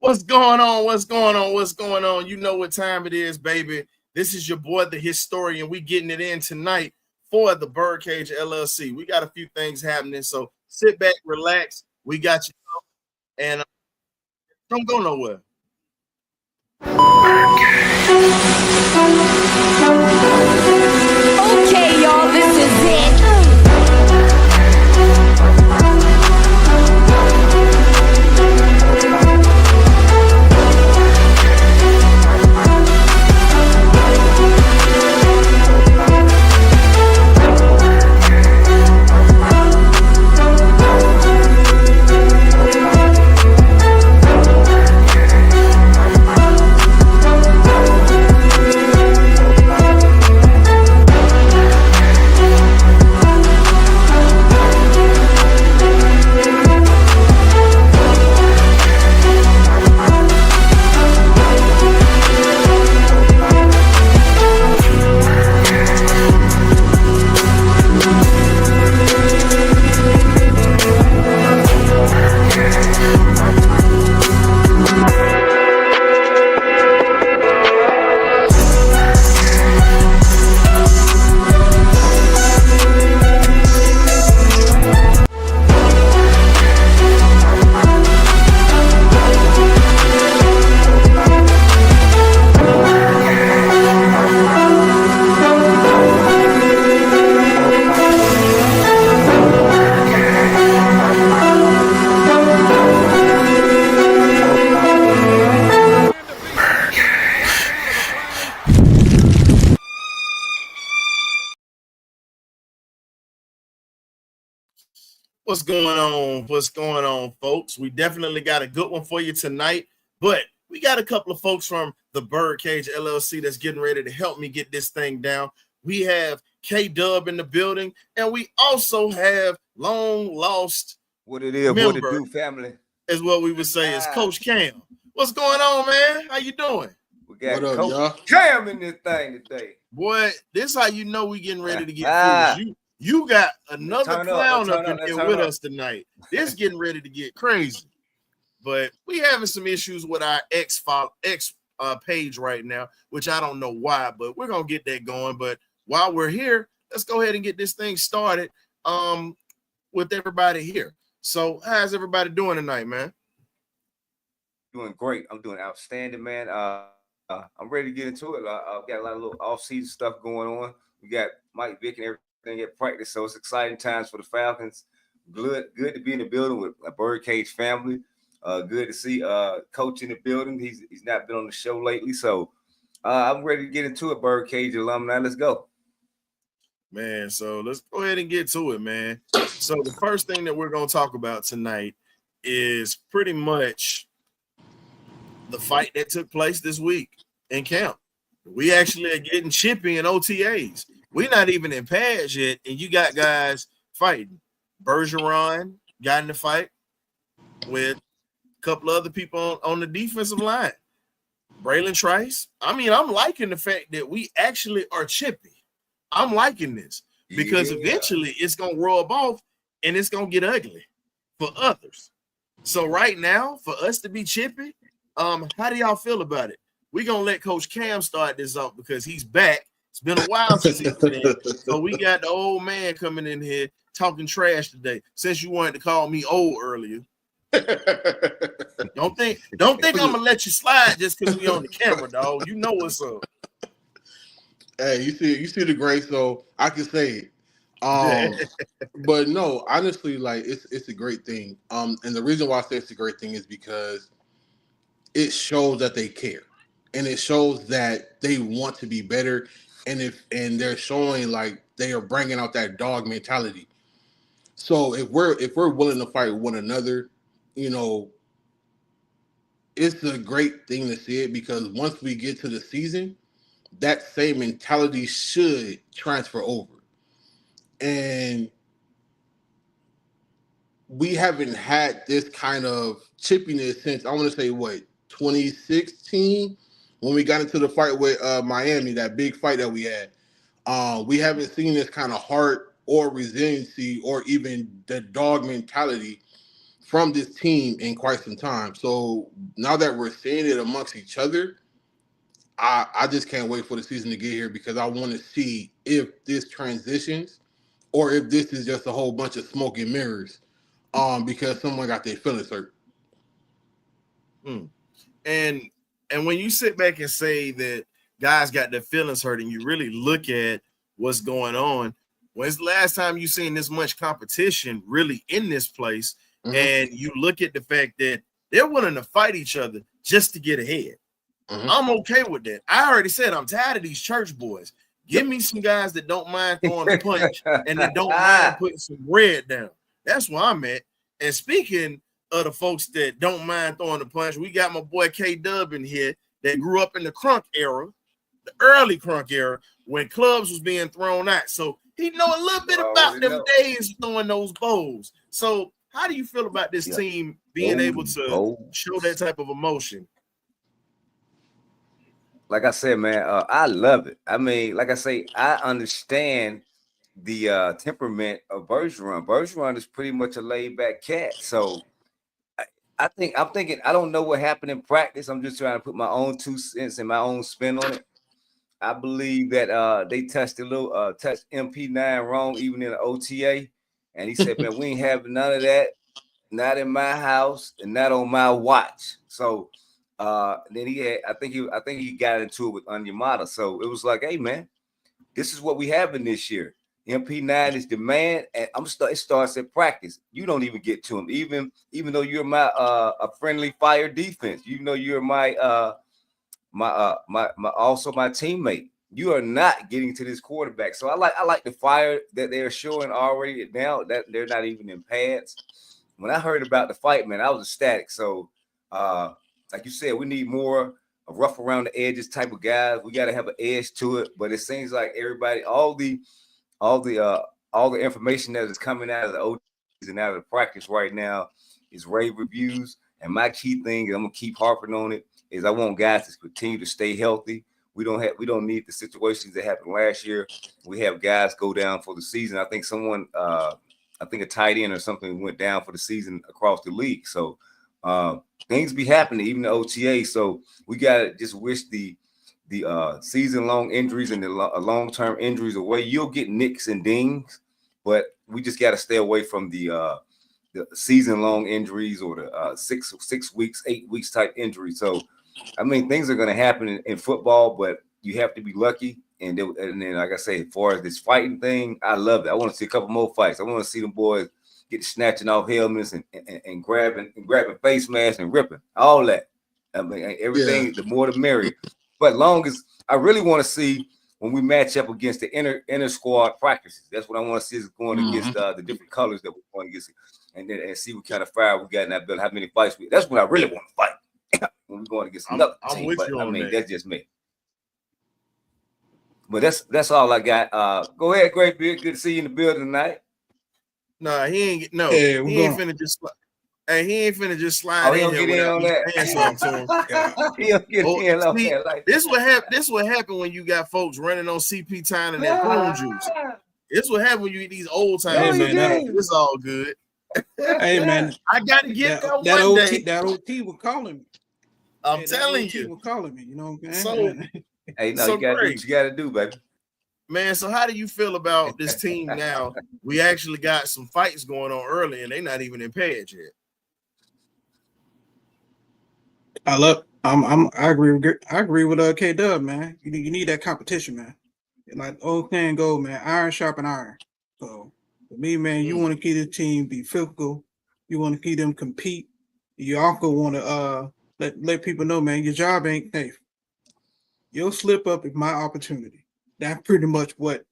What's going on? What's going on? What's going on? You know what time it is, baby. This is your boy, the historian. We getting it in tonight for the BirdCage LLC. We got a few things happening, so sit back, relax. We got you, and don't go nowhere. Okay, y'all, this is it. What's going on? What's going on, folks? We definitely got a good one for you tonight, but we got a couple of folks from the BirdCage LLC that's getting ready to help me get this thing down. We have K-Dub in the building, and we also have long lost what it is, what it do, family. Is what we would say is Coach Cam. What's going on, man? How you doing? We got Coach Cam in this thing today. Boy, this how you know we getting ready to get foolish. You got another clown up in here with us tonight. This getting ready to get crazy. But we having some issues with our X page right now, which I don't know why, but we're going to get that going. But while we're here, let's go ahead and get this thing started with everybody here. So how's everybody doing tonight, man? Doing great. I'm doing outstanding, man. I'm ready to get into it. I've got a lot of little off-season stuff going on. We got Mike Vick and everything at practice, so it's exciting times for the Falcons. Good to be in the building with a BirdCage family. Good to see Coach in the building. He's not been on the show lately, so I'm ready to get into it, BirdCage alumni. Let's go. Man, so let's go ahead and get to it, man. So the first thing that we're going to talk about tonight is pretty much the fight that took place this week in camp. We actually are getting chippy in OTAs. We're not even in pads yet, and you got guys fighting. Bergeron got in the fight with a couple of other people on the defensive line. Braylon Trice. I mean, I'm liking the fact that we actually are chippy. I'm liking this because eventually it's going to rub off and it's going to get ugly for others. So right now, for us to be chippy, how do y'all feel about it? We're going to let Coach Cam start this off because he's back. It's been a while since he's been in. So we got the old man coming in here talking trash today. Since you wanted to call me old earlier. Don't think I'm gonna let you slide just because we on the camera, dog. You know what's up. Hey, you see the grace, so I can say it. But no, honestly, like it's a great thing. And the reason why I say it's a great thing is because it shows that they care. And it shows that they want to be better. And they're showing like they are bringing out that dog mentality. So if we're willing to fight one another, you know, it's a great thing to see it because once we get to the season, that same mentality should transfer over. And we haven't had this kind of chippiness since, I want to say, 2016, when we got into the fight with Miami, that big fight that we had. We haven't seen this kind of heart or resiliency or even the dog mentality from this team in quite some time. So now that we're seeing it amongst each other, I just can't wait for the season to get here because I want to see if this transitions or if this is just a whole bunch of smoke and mirrors because someone got their feelings hurt. And when you sit back and say that guys got their feelings hurt and you really look at what's going on, when's the last time you seen this much competition really in this place? And you look at the fact that they're willing to fight each other just to get ahead. I'm okay with that. I already said I'm tired of these church boys. Give me some guys that don't mind throwing a punch and that don't mind putting some bread down. That's where I'm at. And speaking of the folks that don't mind throwing the punch, we got my boy K-Dub in here that grew up in the crunk era, the early crunk era, when clubs was being thrown out. So he know a little bit about them days throwing those bowls. So how do you feel about this team being able to show that type of emotion? Like I said, man, I love it. I mean, like I say, I understand the temperament of Bergeron. Bergeron is pretty much a laid-back cat. So I'm thinking, I don't know what happened in practice. I'm just trying to put my own 2 cents and my own spin on it. I believe that they touched MP9 wrong, even in the OTA. And he said, man, we ain't having none of that. Not in my house and not on my watch. So then I think he got into it with Onyemata. So it was like, hey man, this is what we having this year. MP9 is the man, and it starts at practice. You don't even get to him, even though you're my a friendly fire defense. You know you're my also my teammate. You are not getting to this quarterback. So I like the fire that they're showing already now that they're not even in pads. When I heard about the fight, man, I was ecstatic. So like you said, we need more a rough around the edges type of guys. We got to have an edge to it. But it seems like everybody, all the information that is coming out of the OTAs and out of the practice right now is rave reviews. And my key thing, and I'm gonna keep harping on it, is I want guys to continue to stay healthy. We don't need the situations that happened last year. We have guys go down for the season. I think a tight end or something went down for the season across the league. So things be happening, even the OTA. So we gotta just wish the season-long injuries and the long-term injuries away. You'll get nicks and dings, but we just got to stay away from the season-long injuries or the 6 weeks, 8 weeks type injury. So, I mean, things are going to happen in football, but you have to be lucky. And then, like I say, as far as this fighting thing, I love it. I want to see a couple more fights. I want to see them boys get snatching off helmets and grabbing face masks and ripping all that. I mean, everything. The more the merrier. But long as I really want to see when we match up against the inner squad practices, that's what I want to see is going against the different colors that we're going against, and see what kind of fire we got in that build, how many fights we. That's when I really want to fight when we're going against another team. With you I on mean, that. that's just me. But that's all I got. Go ahead, Great Beard. Good to see you in the building tonight. Nah, he ain't finna just. Hey, he ain't finna just slide in here without saying something to him. He'll get in on that. Like this what happened when you got folks running on CP time and that prune juice. This what happened when you eat these old times. Hey, man, It's all good. Hey man, I gotta get that one day. That OT was calling me. I'm telling you, was calling me. You know what I'm saying? So, hey, no, so you gotta do great. what you gotta do, baby. Man, so how do you feel about this team now? We actually got some fights going on early, and they're not even in pads yet. I agree with K-Dub, man. You need that competition, man. Like old thing go, man, iron sharpen iron. So for me, man, you want to keep the team be physical. You want to keep them compete. You also want to let people know, man, your job ain't safe. Your slip up is my opportunity. That's pretty much what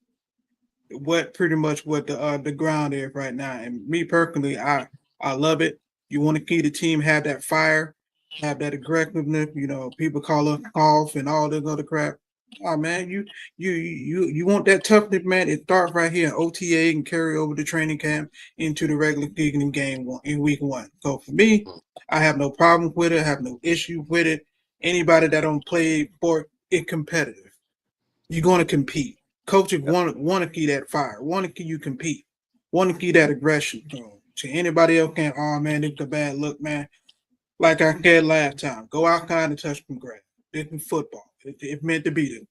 the ground is right now. And me personally, I love it. You want to keep the team have that fire, have that aggressiveness. You know, people call us off and all this other crap. Oh man, you want that toughness, man. It starts right here in OTA and carry over the training camp into the regular season in week 1. So for me, I have no problem with it. I have no issue with it. Anybody that don't play for it competitive, you're going to compete. Coaches want to keep that fire, want to keep you compete, want to keep that aggression. So So anybody else can't, oh man, it's a bad look, man. Like I said last time, go outside and touch some grass. This is football. It's meant to be this.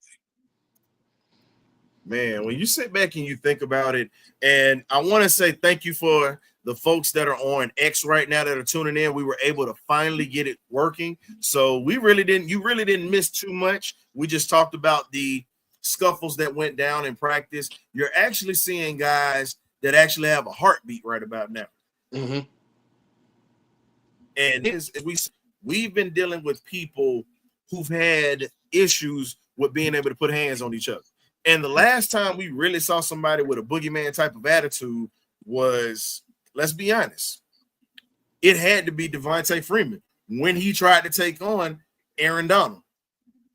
Man, when you sit back and you think about it, and I want to say thank you for the folks that are on X right now that are tuning in. We were able to finally get it working. So you really didn't miss too much. We just talked about the scuffles that went down in practice. You're actually seeing guys that actually have a heartbeat right about now. Mm-hmm. And we've been dealing with people who've had issues with being able to put hands on each other. And the last time we really saw somebody with a boogeyman type of attitude was, let's be honest, it had to be Devontae Freeman when he tried to take on Aaron Donald.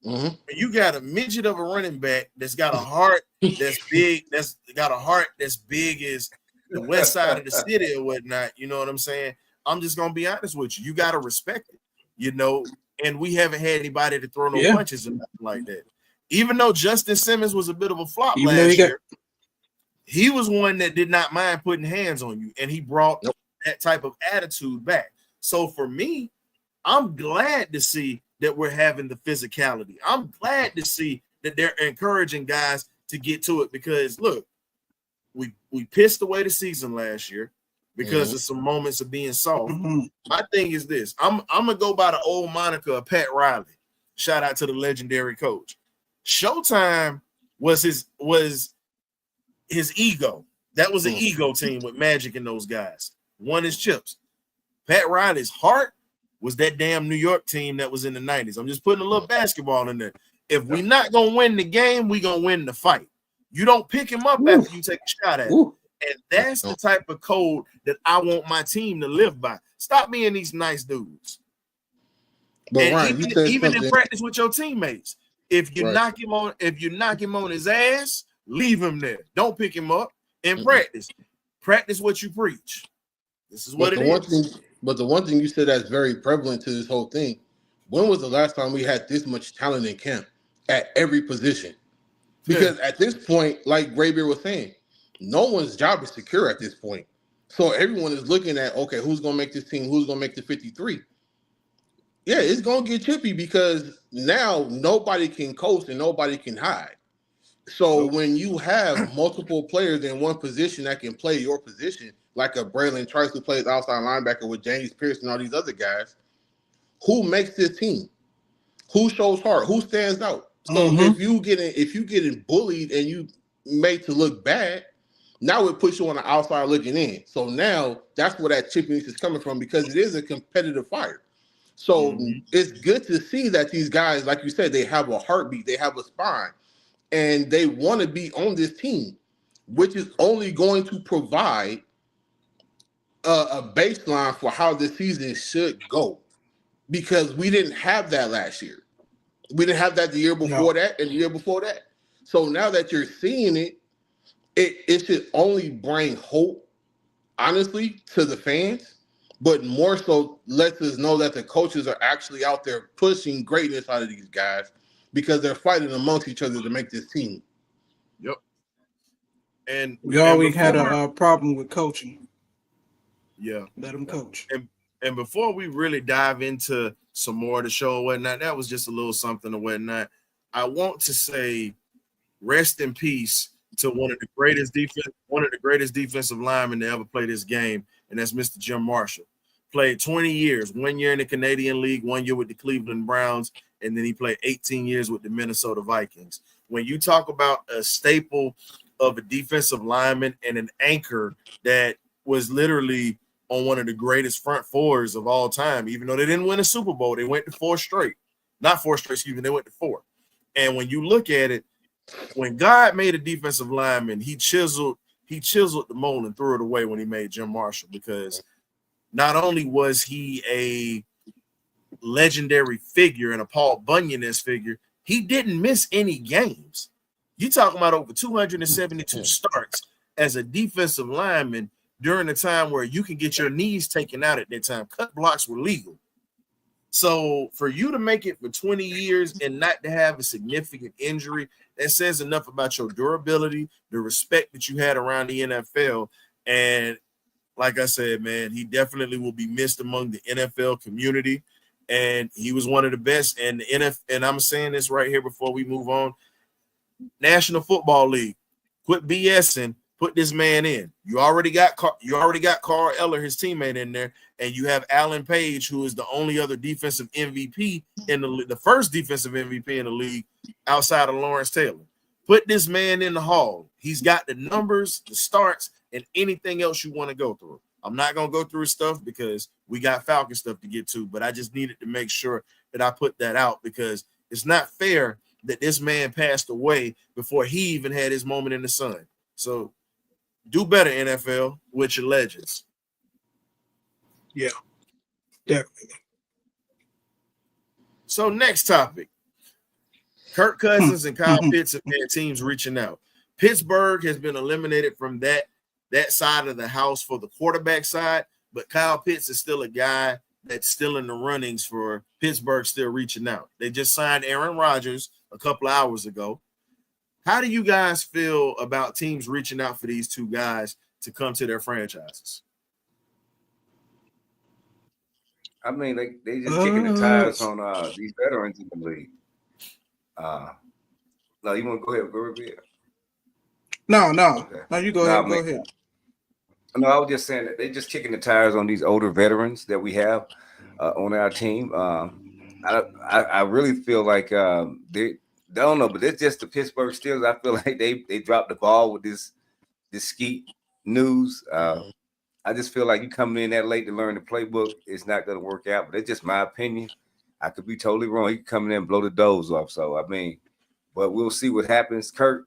Mm-hmm. You got a midget of a running back that's got a heart that's big, that's got a heart that's big as the west side of the city or whatnot. You know what I'm saying? I'm just gonna be honest with you. You got to respect it, you know. And we haven't had anybody to throw no punches or nothing like that. Even though Justin Simmons was a bit of a flop last year, he was one that did not mind putting hands on you, and he brought that type of attitude back. So for me, I'm glad to see that we're having the physicality. I'm glad to see that they're encouraging guys to get to it because, look, we pissed away the season last year because of some moments of being soft. My thing is this. I'm going to go by the old moniker of Pat Riley. Shout out to the legendary coach. Showtime was his ego. That was an ego team with Magic and those guys. Won his chips. Pat Riley's heart was that damn New York team that was in the 90s. I'm just putting a little basketball in there. If we're not going to win the game, we're going to win the fight. You don't pick him up after you take a shot at him. And that's the type of code that I want my team to live by. Stop being these nice dudes. But and Ryan, even in practice with your teammates. If you knock him on his ass, leave him there. Don't pick him up and practice. Practice what you preach. This is what it is. But the one thing you said that's very prevalent to this whole thing, when was the last time we had this much talent in camp at every position? Because at this point, like Graybeard was saying, no one's job is secure at this point. So everyone is looking at, okay, who's going to make this team? Who's going to make the 53? Yeah, it's going to get chippy because now nobody can coast and nobody can hide. So when you have multiple players in one position that can play your position, like a Braylon Trice who plays outside linebacker with James Pierce and all these other guys, who makes this team? Who shows heart? Who stands out? So if you getting bullied and you made to look bad, now it puts you on the outside looking in. So now that's where that chippiness is coming from because it is a competitive fight. So it's good to see that these guys, like you said, they have a heartbeat, they have a spine, and they want to be on this team, which is only going to provide a baseline for how the season should go. Because we didn't have that last year. We didn't have that the year before that and the year before that. So now that you're seeing it, it should only bring hope, honestly, to the fans. But more so lets us know that the coaches are actually out there pushing greatness out of these guys because they're fighting amongst each other to make this team. Yep. And we always had a problem with coaching. Yeah. Let them coach. And before we really dive into some more of the show and whatnot, that was just a little something or whatnot. I want to say rest in peace to one of the greatest defensive linemen to ever play this game, and that's Mr. Jim Marshall. Played 20 years, 1 year in the Canadian League, 1 year with the Cleveland Browns, and then he played 18 years with the Minnesota Vikings. When you talk about a staple of a defensive lineman and an anchor that was literally on one of the greatest front fours of all time, even though they didn't win a Super Bowl, they went to 4 straight. Not 4 straight, excuse me, they went to 4. And when you look at it, when God made a defensive lineman, he chiseled the mold and threw it away when he made Jim Marshall, because not only was he a legendary figure and a Paul Bunyan-esque figure, he didn't miss any games. You're talking about over 272 starts as a defensive lineman during a time where you can get your knees taken out at that time. Cut blocks were legal. So for you to make it for 20 years and not to have a significant injury, that says enough about your durability, the respect that you had around the NFL. And like I said, man, he definitely will be missed among the NFL community. And he was one of the best. And the NFL, and I'm saying this right here before we move on. National Football League, quit BSing. Put this man in. You already got Carl Eller, his teammate, in there, and you have Alan Page, who is the only other defensive MVP in the first defensive MVP in the league outside of Lawrence Taylor. Put this man in the hall. He's got the numbers, the starts, and anything else you want to go through. I'm not going to go through his stuff because we got Falcon stuff to get to, but I just needed to make sure that I put that out because it's not fair that this man passed away before he even had his moment in the sun. So do better, NFL, with your legends. Yeah, definitely. So next topic. Kirk Cousins and Kyle Pitts have had teams reaching out. Pittsburgh has been eliminated from that side of the house for the quarterback side, but Kyle Pitts is still a guy that's still in the runnings for Pittsburgh, still reaching out. They just signed Aaron Rodgers a couple of hours ago. How do you guys feel about teams reaching out for these two guys to come to their franchises? I mean, they just kicking the tires on these veterans in the league. No, you want to go ahead, Birdz? No, Okay. no, you go ahead. Go ahead. No, I was just saying that they just kicking the tires on these older veterans that we have on our team. I really feel like they don't know, but it's just the Pittsburgh Steelers. I feel like they dropped the ball with this Skeet news. I just feel like you coming in that late to learn the playbook, it's not going to work out. But it's just my opinion. I could be totally wrong. He could come in and blow the doors off. So I mean, but we'll see what happens. Kirk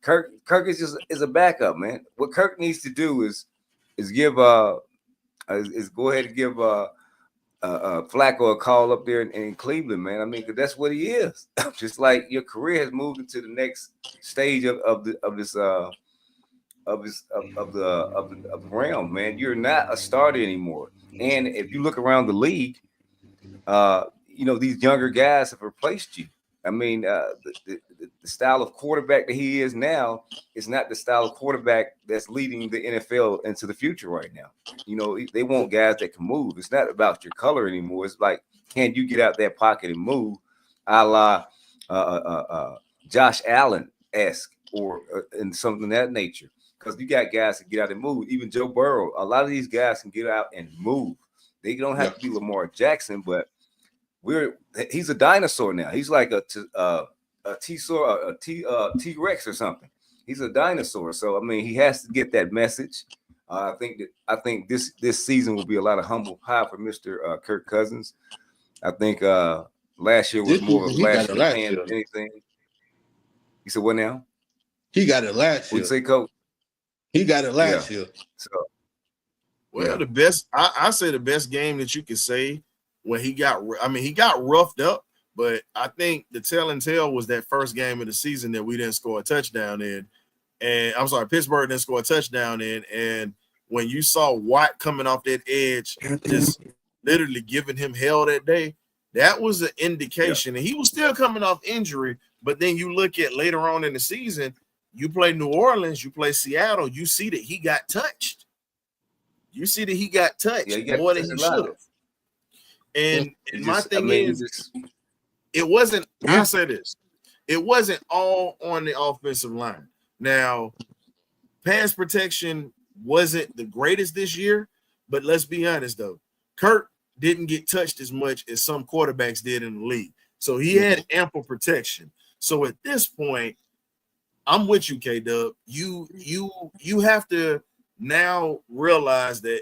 is a backup, man. What Kirk needs to do is give go ahead and give Flacco a call up there in Cleveland, man. I mean, because that's what he is. Just like your career has moved into the next stage of the realm, man. You're not a starter anymore. And if you look around the league, these younger guys have replaced you. I mean, the style of quarterback that he is now is not the style of quarterback that's leading the NFL into the future right now. They want guys that can move. It's not about your color anymore. It's like, can you get out that pocket and move, a la Josh Allen-esque or in something of that nature? Because you got guys that get out and move. Even Joe Burrow, a lot of these guys can get out and move. They don't have to be Lamar Jackson, but he's a dinosaur now. He's like a T-Rex or something. He's a dinosaur. So I mean, he has to get that message. I think this season will be a lot of humble pie for Mr. Kirk Cousins. I think last year was more of a flash in the pan than anything. You said what now? He got it last year. What'd you say, Coach? He got it last year. So, the best, I say the best game that you could say where he got roughed up, but I think the tell and tale was that first game of the season that we didn't score a touchdown in. And I'm sorry, Pittsburgh didn't score a touchdown in. And when you saw Watt coming off that edge, just literally giving him hell that day, that was an indication. And he was still coming off injury. But then you look at later on in the season, you play New Orleans, you play Seattle, you see that he got touched. You see that he got touched more than he should have. And my thing is, it wasn't, I'll say this, it wasn't all on the offensive line. Now, pass protection wasn't the greatest this year, but let's be honest, though. Kirk didn't get touched as much as some quarterbacks did in the league. So he had ample protection. So at this point, I'm with you, K-Dub. You have to now realize that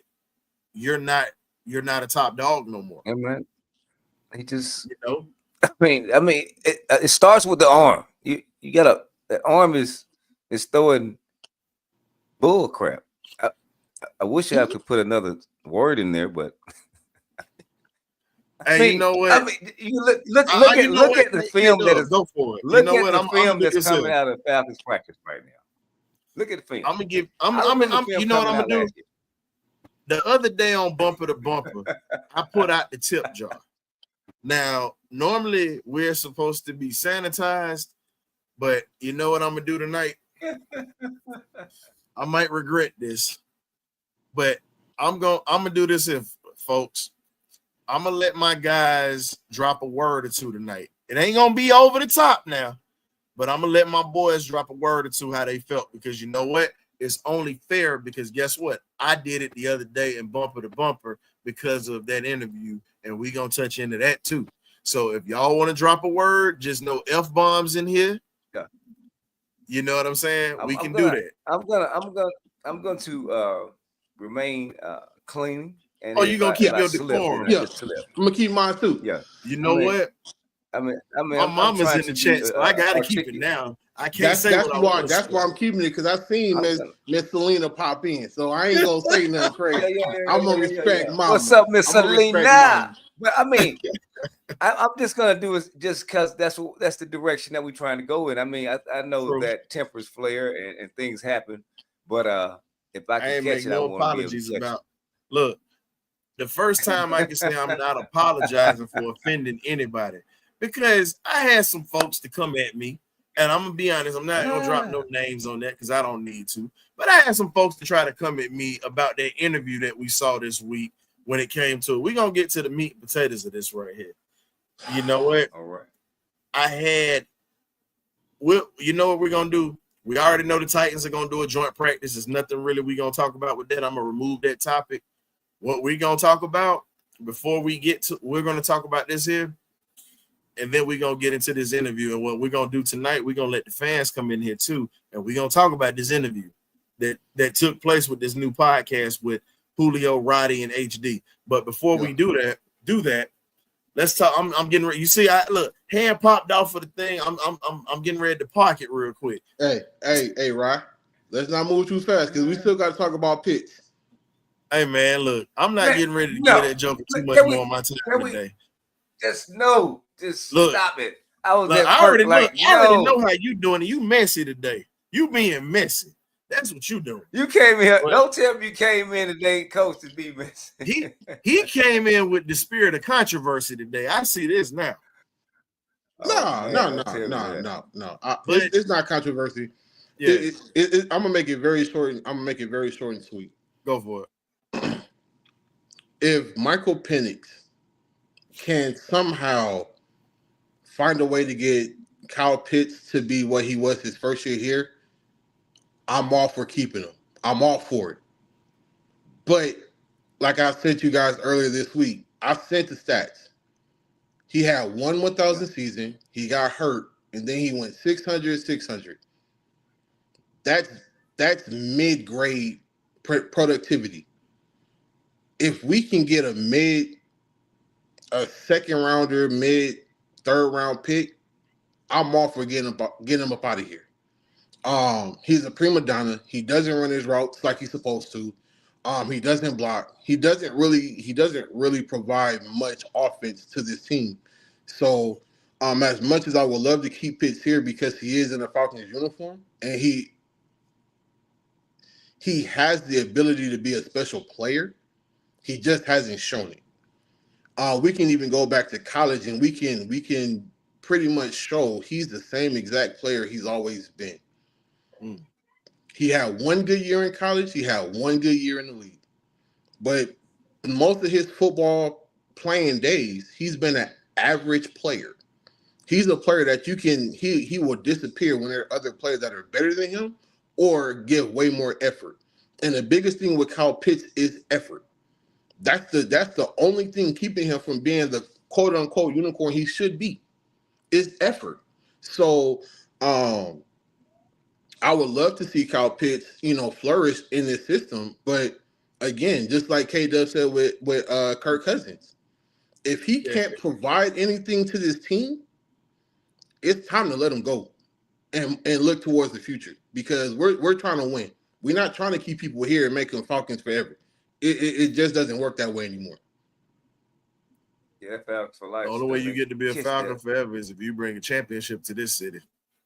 you're not a top dog no more. Yeah, man. He just, I mean, it starts with the arm. You gotta, the arm is throwing bull crap. I wish I could put another word in there, but hey, you know what? I mean, you look at the film that is go for it. Look at the film that's coming out of Falcons practice right now. Look at the film. I'm gonna give. You know what I'm gonna do? The other day on Bumper to Bumper, I put out the tip jar. Now, normally we're supposed to be sanitized, but you know what I'm gonna do tonight? I might regret this, but I'm gonna do this here, folks. I'm gonna let my guys drop a word or two tonight. It ain't gonna be over the top now, but I'm gonna let my boys drop a word or two how they felt, because you know what? It's only fair, because guess what? I did it the other day in bumper to bumper because of that interview, and we gonna touch into that too. So if y'all want to drop a word, just no F-bombs in here. Yeah. You know what I'm saying? We can do that. I'm going to remain clean. And you gonna keep your decorum? Yeah, I'm gonna keep mine too. Yeah. You know what? I mean, my mama's in the chat, so I gotta keep it now. I can't say that's what why. I want. That's why I'm keeping it, because I seen Miss Selena pop in, so I ain't gonna say nothing crazy. I'm gonna respect Mama. What's up, Miss Selena? But I mean, I'm just gonna do it just because that's the direction that we're trying to go in. I mean, I know that tempers flare and things happen, but if I can catch it, I want to be able to catch it. Look, the first time I can say I'm not apologizing for offending anybody, because I had some folks to come at me, and I'm gonna be honest, I'm not gonna drop no names on that because I don't need to. But I had some folks to try to come at me about that interview that we saw this week when it came to it. We're gonna get to the meat and potatoes of this right here. You know what? All right. You know what we're gonna do? We already know the Titans are gonna do a joint practice. There's nothing really we're gonna talk about with that. I'm gonna remove that topic. What we're gonna talk about before we get to, we're gonna talk about this here, and then we're gonna get into this interview. And what we're gonna do tonight, we're gonna let the fans come in here too, and we're gonna talk about this interview that took place with this new podcast with Julio, Roddy, and HD. But before we do that, let's talk. I'm getting ready. You see, hand popped off for the thing. I'm getting ready to park it real quick. Hey, Rod. Let's not move too fast, because we still got to talk about pits. Hey man, look, I'm not getting ready to get that joke too much more on my time today. Just stop it. I already know how you doing it. You messy today. You being messy. That's what you doing. You came in here. Don't tell me you came in today, coach, to be messy. He came in with the spirit of controversy today. I see this now. No. It's not controversy. Yeah. I'm gonna make it very short. I'm gonna make it very short and sweet. Go for it. If Michael Penix can somehow find a way to get Kyle Pitts to be what he was his first year here, I'm all for keeping him. I'm all for it. But like I said to you guys earlier this week, I sent the stats. He had 1,000 season. He got hurt, and then he went 600. That's mid-grade productivity. If we can get a second rounder, mid third round pick, I'm all for getting him up out of here. He's a prima donna. He doesn't run his routes like he's supposed to. He doesn't block. He doesn't really provide much offense to this team. So, as much as I would love to keep Pitts here because he is in a Falcons uniform and he has the ability to be a special player, he just hasn't shown it. We can even go back to college and we can pretty much show he's the same exact player he's always been. He had one good year in college. He had one good year in the league. But most of his football playing days, he's been an average player. He's a player that he will disappear when there are other players that are better than him or give way more effort. And the biggest thing with Kyle Pitts is effort. That's the only thing keeping him from being the quote unquote unicorn he should be is effort. So I would love to see Kyle Pitts, flourish in this system. But again, just like K-Dub said with Kirk Cousins, if he can't provide anything to this team, it's time to let him go and look towards the future because we're trying to win. We're not trying to keep people here and make them Falcons forever. It just doesn't work that way anymore. Yeah, Falcons for life. The only way you get to be a Falcon forever is if you bring a championship to this city.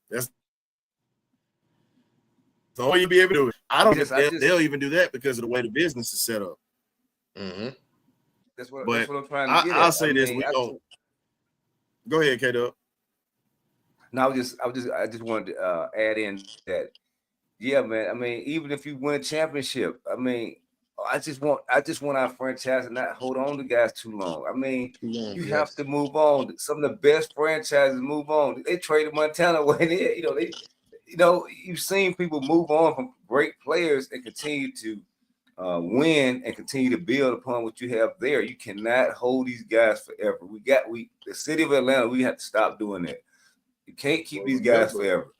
That's the only way you'll be able to do it. I don't think they'll even do that because of the way the business is set up. Mm-hmm. That's what I'm trying to get at. I'll say this. Go ahead, K-Dub. No, I just wanted to add in that, yeah, man. I mean, even if you win a championship, I mean, I just want our franchise to not hold on to guys too long. I mean, you have to move on. Some of the best franchises move on. They traded Montana away there. You've seen people move on from great players and continue to win and continue to build upon what you have there. You cannot hold these guys forever. The city of Atlanta, we have to stop doing that. You can't keep these guys forever.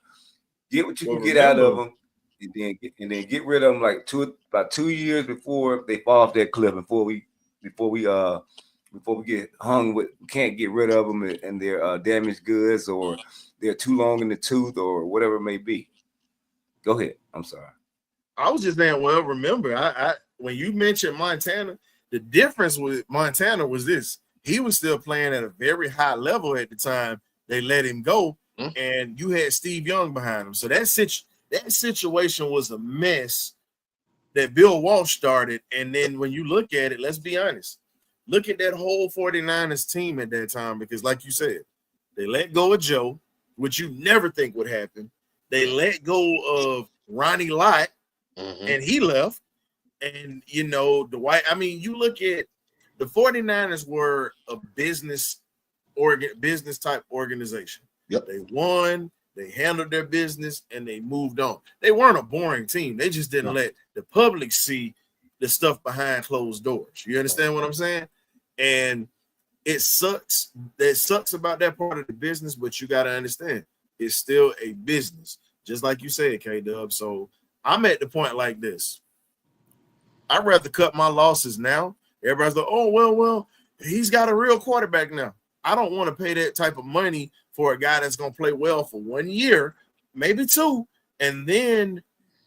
Get what you can get out of them. And then get rid of them like about 2 years before they fall off that cliff. Before we get hung with, we can't get rid of them and they're damaged goods or they're too long in the tooth or whatever it may be. Go ahead. I'm sorry. I was just saying. Well, remember, I when you mentioned Montana, the difference with Montana was this: he was still playing at a very high level at the time they let him go, and you had Steve Young behind him. So that situation was a mess that Bill Walsh started. And then when you look at it, let's be honest, look at that whole 49ers team at that time, because like you said, they let go of Joe, which you never think would happen. They let go of Ronnie Lott, and he left. And, Dwight, I mean, you look at the 49ers were a business type organization. Yep. They won. They handled their business and they moved on. They weren't a boring team. They just didn't let the public see the stuff behind closed doors. You understand what I'm saying? And it sucks. That sucks about that part of the business, but you got to understand it's still a business, just like you said, K-Dub. So I'm at the point like this. I'd rather cut my losses now. Everybody's like, oh, well, he's got a real quarterback now. I don't want to pay that type of money for a guy that's going to play well for 1 year, maybe 2, and then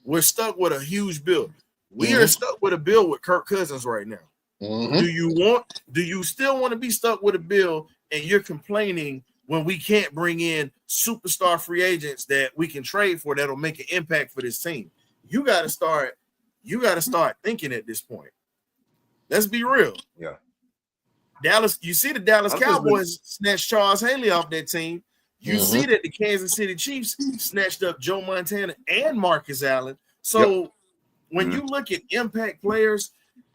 we're stuck with a huge bill. We are stuck with a bill with Kirk Cousins right now. Do you still want to be stuck with a bill and you're complaining when we can't bring in superstar free agents that we can trade for that'll make an impact for this team? You got to start thinking at this point. Let's be real. Yeah. Dallas, you see the Dallas Cowboys snatched Charles Haley off that team. You see that the Kansas City Chiefs snatched up Joe Montana and Marcus Allen. So when you look at impact players,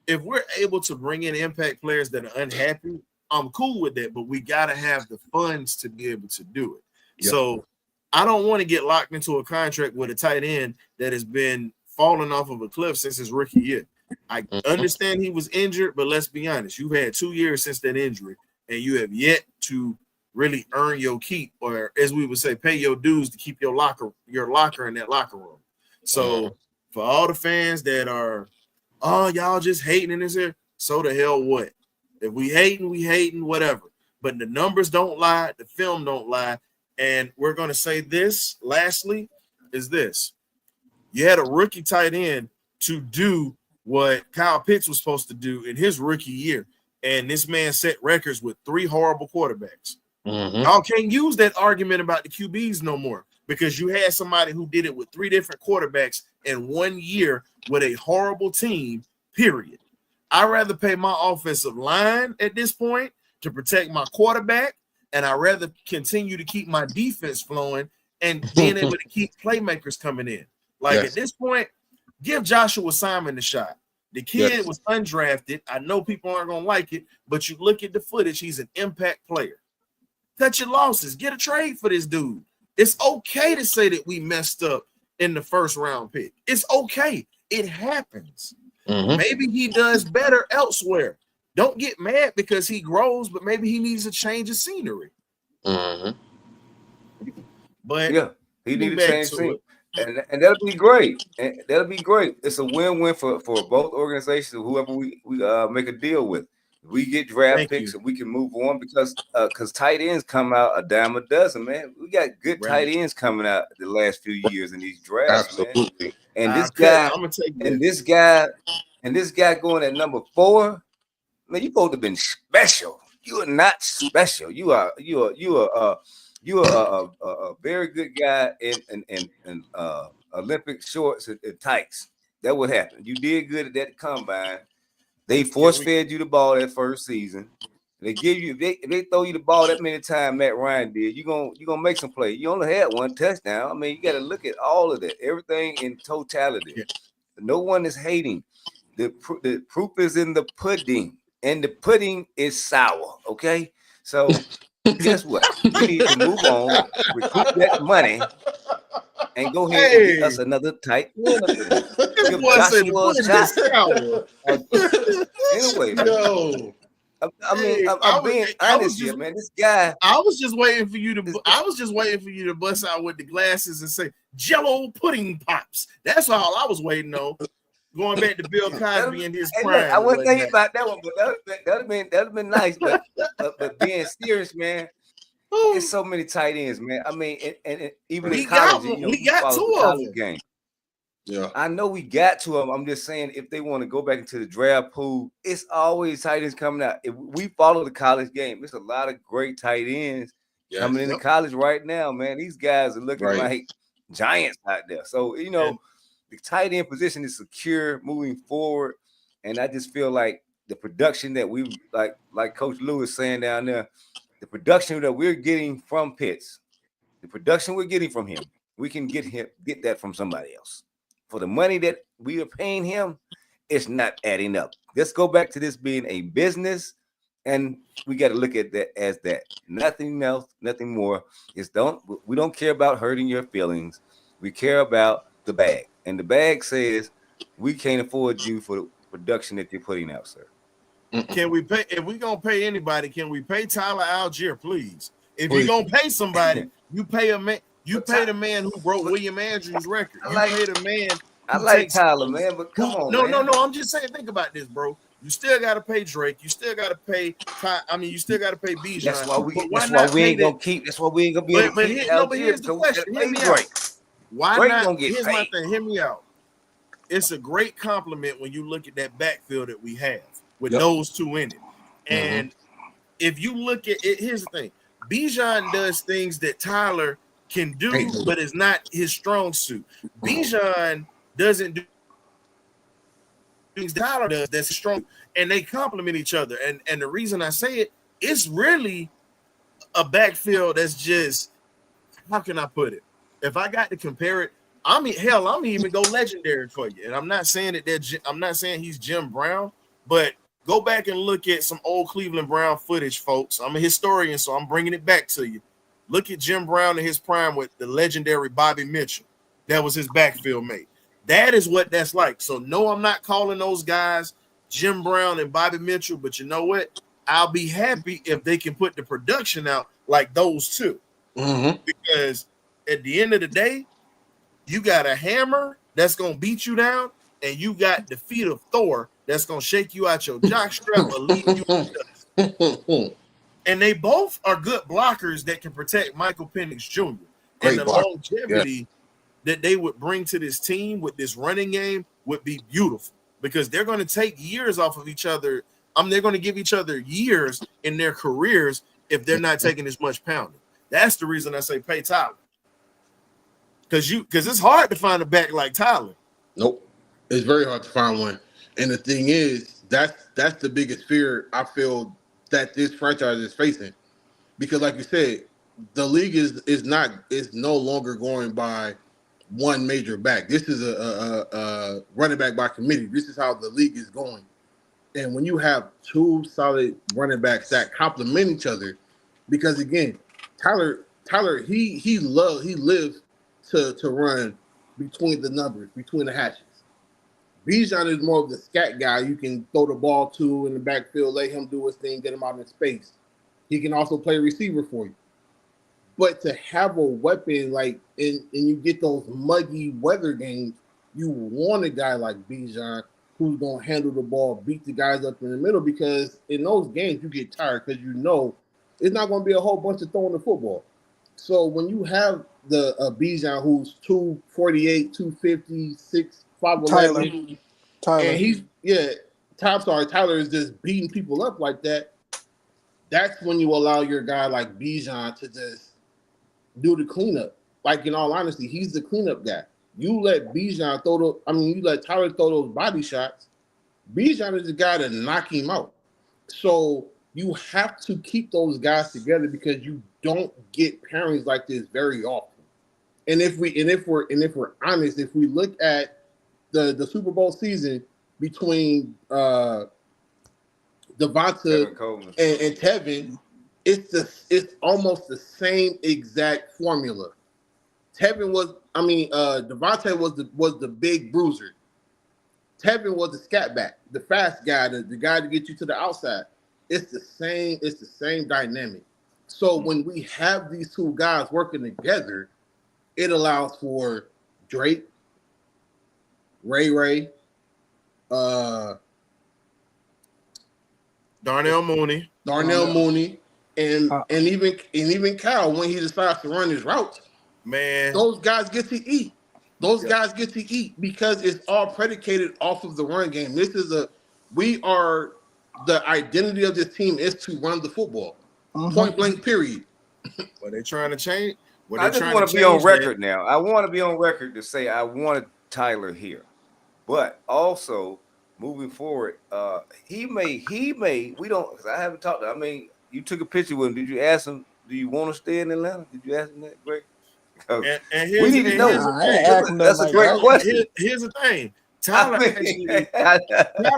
if we're able to bring in impact players that are unhappy, I'm cool with that, but we got to have the funds to be able to do it. Yep. So I don't want to get locked into a contract with a tight end that has been falling off of a cliff since his rookie year. I understand he was injured, but let's be honest. You've had 2 years since that injury, and you have yet to really earn your keep, or as we would say, pay your dues to keep your locker in that locker room. So for all the fans that are, oh, y'all just hating in this here, so the hell what? If we hating, whatever. But the numbers don't lie, the film don't lie. And we're going to say this, lastly, is this. You had a rookie tight end to do what Kyle Pitts was supposed to do in his rookie year. And this man set records with 3 horrible quarterbacks. Y'all can't use that argument about the QBs no more because you had somebody who did it with 3 different quarterbacks in 1 year with a horrible team, period. I'd rather pay my offensive line at this point to protect my quarterback, and I'd rather continue to keep my defense flowing and being able to keep playmakers coming in. At this point, give Joshua Simon a shot. The kid was undrafted. I know people aren't going to like it, but you look at the footage, he's an impact player. Cut your losses. Get a trade for this dude. It's okay to say that we messed up in the first round pick. It's okay. It happens. Maybe he does better elsewhere. Don't get mad because he grows, but maybe he needs a change of scenery. But yeah, he needs a change of scenery. And that'll be great. And that'll be great. It's a win-win for both organizations, whoever we make a deal with. We get draft picks and we can move on because tight ends come out a dime a dozen, man. We got good tight ends coming out the last few years in these drafts. Absolutely. Man. And this guy, I'm gonna take this guy going at number 4, man, you supposed to have been special. You are not special. You are a very good guy in Olympic shorts and tights. That would happen. You did good at that combine. They force-fed you the ball that first season. They give you if they throw you the ball that many times Matt Ryan did, you're gonna make some play. You only had 1 touchdown. I mean, you got to look at all of that, everything in totality. No one is hating. the proof is in the pudding, and the pudding is sour. Okay, so guess what? We need to move on, recoup that money, and go ahead and get us another tight end up there. This Give boy said the Joshua a pudding shot. is sour. Anyway, man. Yo, I mean, I'm being honest here, man. This guy. I was just waiting for you to bust out with the glasses and say Jello pudding pops. That's all I was waiting on. Going back to Bill Cosby in his prime. I wasn't thinking about that one, but that'd have been nice. But being serious, man, there's so many tight ends, man. I mean, and even in college, we got two of them. Game. Yeah, I know we got to them. I'm just saying, if they want to go back into the draft pool, it's always tight ends coming out. If we follow the college game, there's a lot of great tight ends coming into college right now, man. These guys are looking like giants out there. So, the tight end position is secure moving forward. And I just feel like the production that we like Coach Lewis saying down there, the production that we're getting from Pitts, the production we're getting from him, we can get that from somebody else. For the money that we are paying him, it's not adding up. Let's go back to this being a business, and we got to look at that as that. Nothing else, nothing more. We don't care about hurting your feelings. We care about the bag. And the bag says we can't afford you for the production that you're putting out, sir. Can we pay? If we're gonna pay anybody, can we pay Tyler Algier, please? If you're gonna pay somebody, you pay a man. You pay the man who broke William Andrews' record. You pay the man. I like Tyler, man, but come on. No. I'm just saying. Think about this, bro. You still got to pay Drake. You still got to pay. You still got to pay Bijan. That's why we ain't gonna keep. That's why we ain't gonna be able to keep. But here's the question. Hear me out. Why not? Here's my thing. Hear me out. It's a great compliment when you look at that backfield that we have with those two in it. And if you look at it, here's the thing. Bijan does things that Tyler can do, but it's not his strong suit. Bijan doesn't do things Tyler does that's strong, and they complement each other. And the reason I say it, it's really a backfield that's just, how can I put it? If I got to compare it, I'm even go legendary for you. And I'm not saying I'm not saying he's Jim Brown, but go back and look at some old Cleveland Brown footage, folks. I'm a historian, so I'm bringing it back to you. Look at Jim Brown in his prime with the legendary Bobby Mitchell. That was his backfield mate. That is what that's like. So no, I'm not calling those guys Jim Brown and Bobby Mitchell, but you know what? I'll be happy if they can put the production out like those two. Because at the end of the day, you got a hammer that's going to beat you down, and you got the feet of Thor that's going to shake you out your jockstrap or leave you in dust. And they both are good blockers that can protect Michael Penix Jr. And the longevity that they would bring to this team with this running game would be beautiful, because they're going to take years off of each other. They're going to give each other years in their careers if they're not taking as much pounding. That's the reason I say pay Tyler. Because it's hard to find a back like Tyler. Nope. It's very hard to find one. And the thing is, that's the biggest fear I feel that this franchise is facing. Because like you said, the league is no longer going by one major back. This is a running back by committee. This is how the league is going. And when you have two solid running backs that complement each other, because again, Tyler he lives to run between the numbers, between the hatches. Bijan is more of the scat guy you can throw the ball to in the backfield, let him do his thing, get him out in space. He can also play receiver for you. But to have a weapon and you get those muggy weather games, you want a guy like Bijan who's going to handle the ball, beat the guys up in the middle, because in those games you get tired because you know it's not going to be a whole bunch of throwing the football. So when you have the Bijan who's 248, 250, 5'11", Tyler, and Tyler is just beating people up like that. That's when you allow your guy like Bijan to just do the cleanup. Like, in all honesty, he's the cleanup guy. You let Bijan you let Tyler throw those body shots. Bijan is the guy to knock him out. So you have to keep those guys together, because you don't get pairings like this very often. And if we're honest, if we look at the Super Bowl season, between Devonta and Tevin, it's almost the same exact formula. Devonta was the big bruiser. Tevin was the scat back, the fast guy, the guy to get you to the outside. It's the same dynamic. So when we have these two guys working together, it allows for Drake, Ray, Darnell Mooney, and even Kyle when he decides to run his routes. Man, those guys get to eat. Guys get to eat because it's all predicated off of the run game. The identity of this team is to run the football. Point blank, period. What they're trying to change. I just want to be on record now. I want to be on record to say I wanted Tyler here, but also moving forward, he may. We don't. Cause I haven't talked to him. I mean, you took a picture with him. Did you ask him? Do you want to stay in Atlanta? Did you ask him that, Greg? And we need to know. That's a great question. Here's the thing. Tyler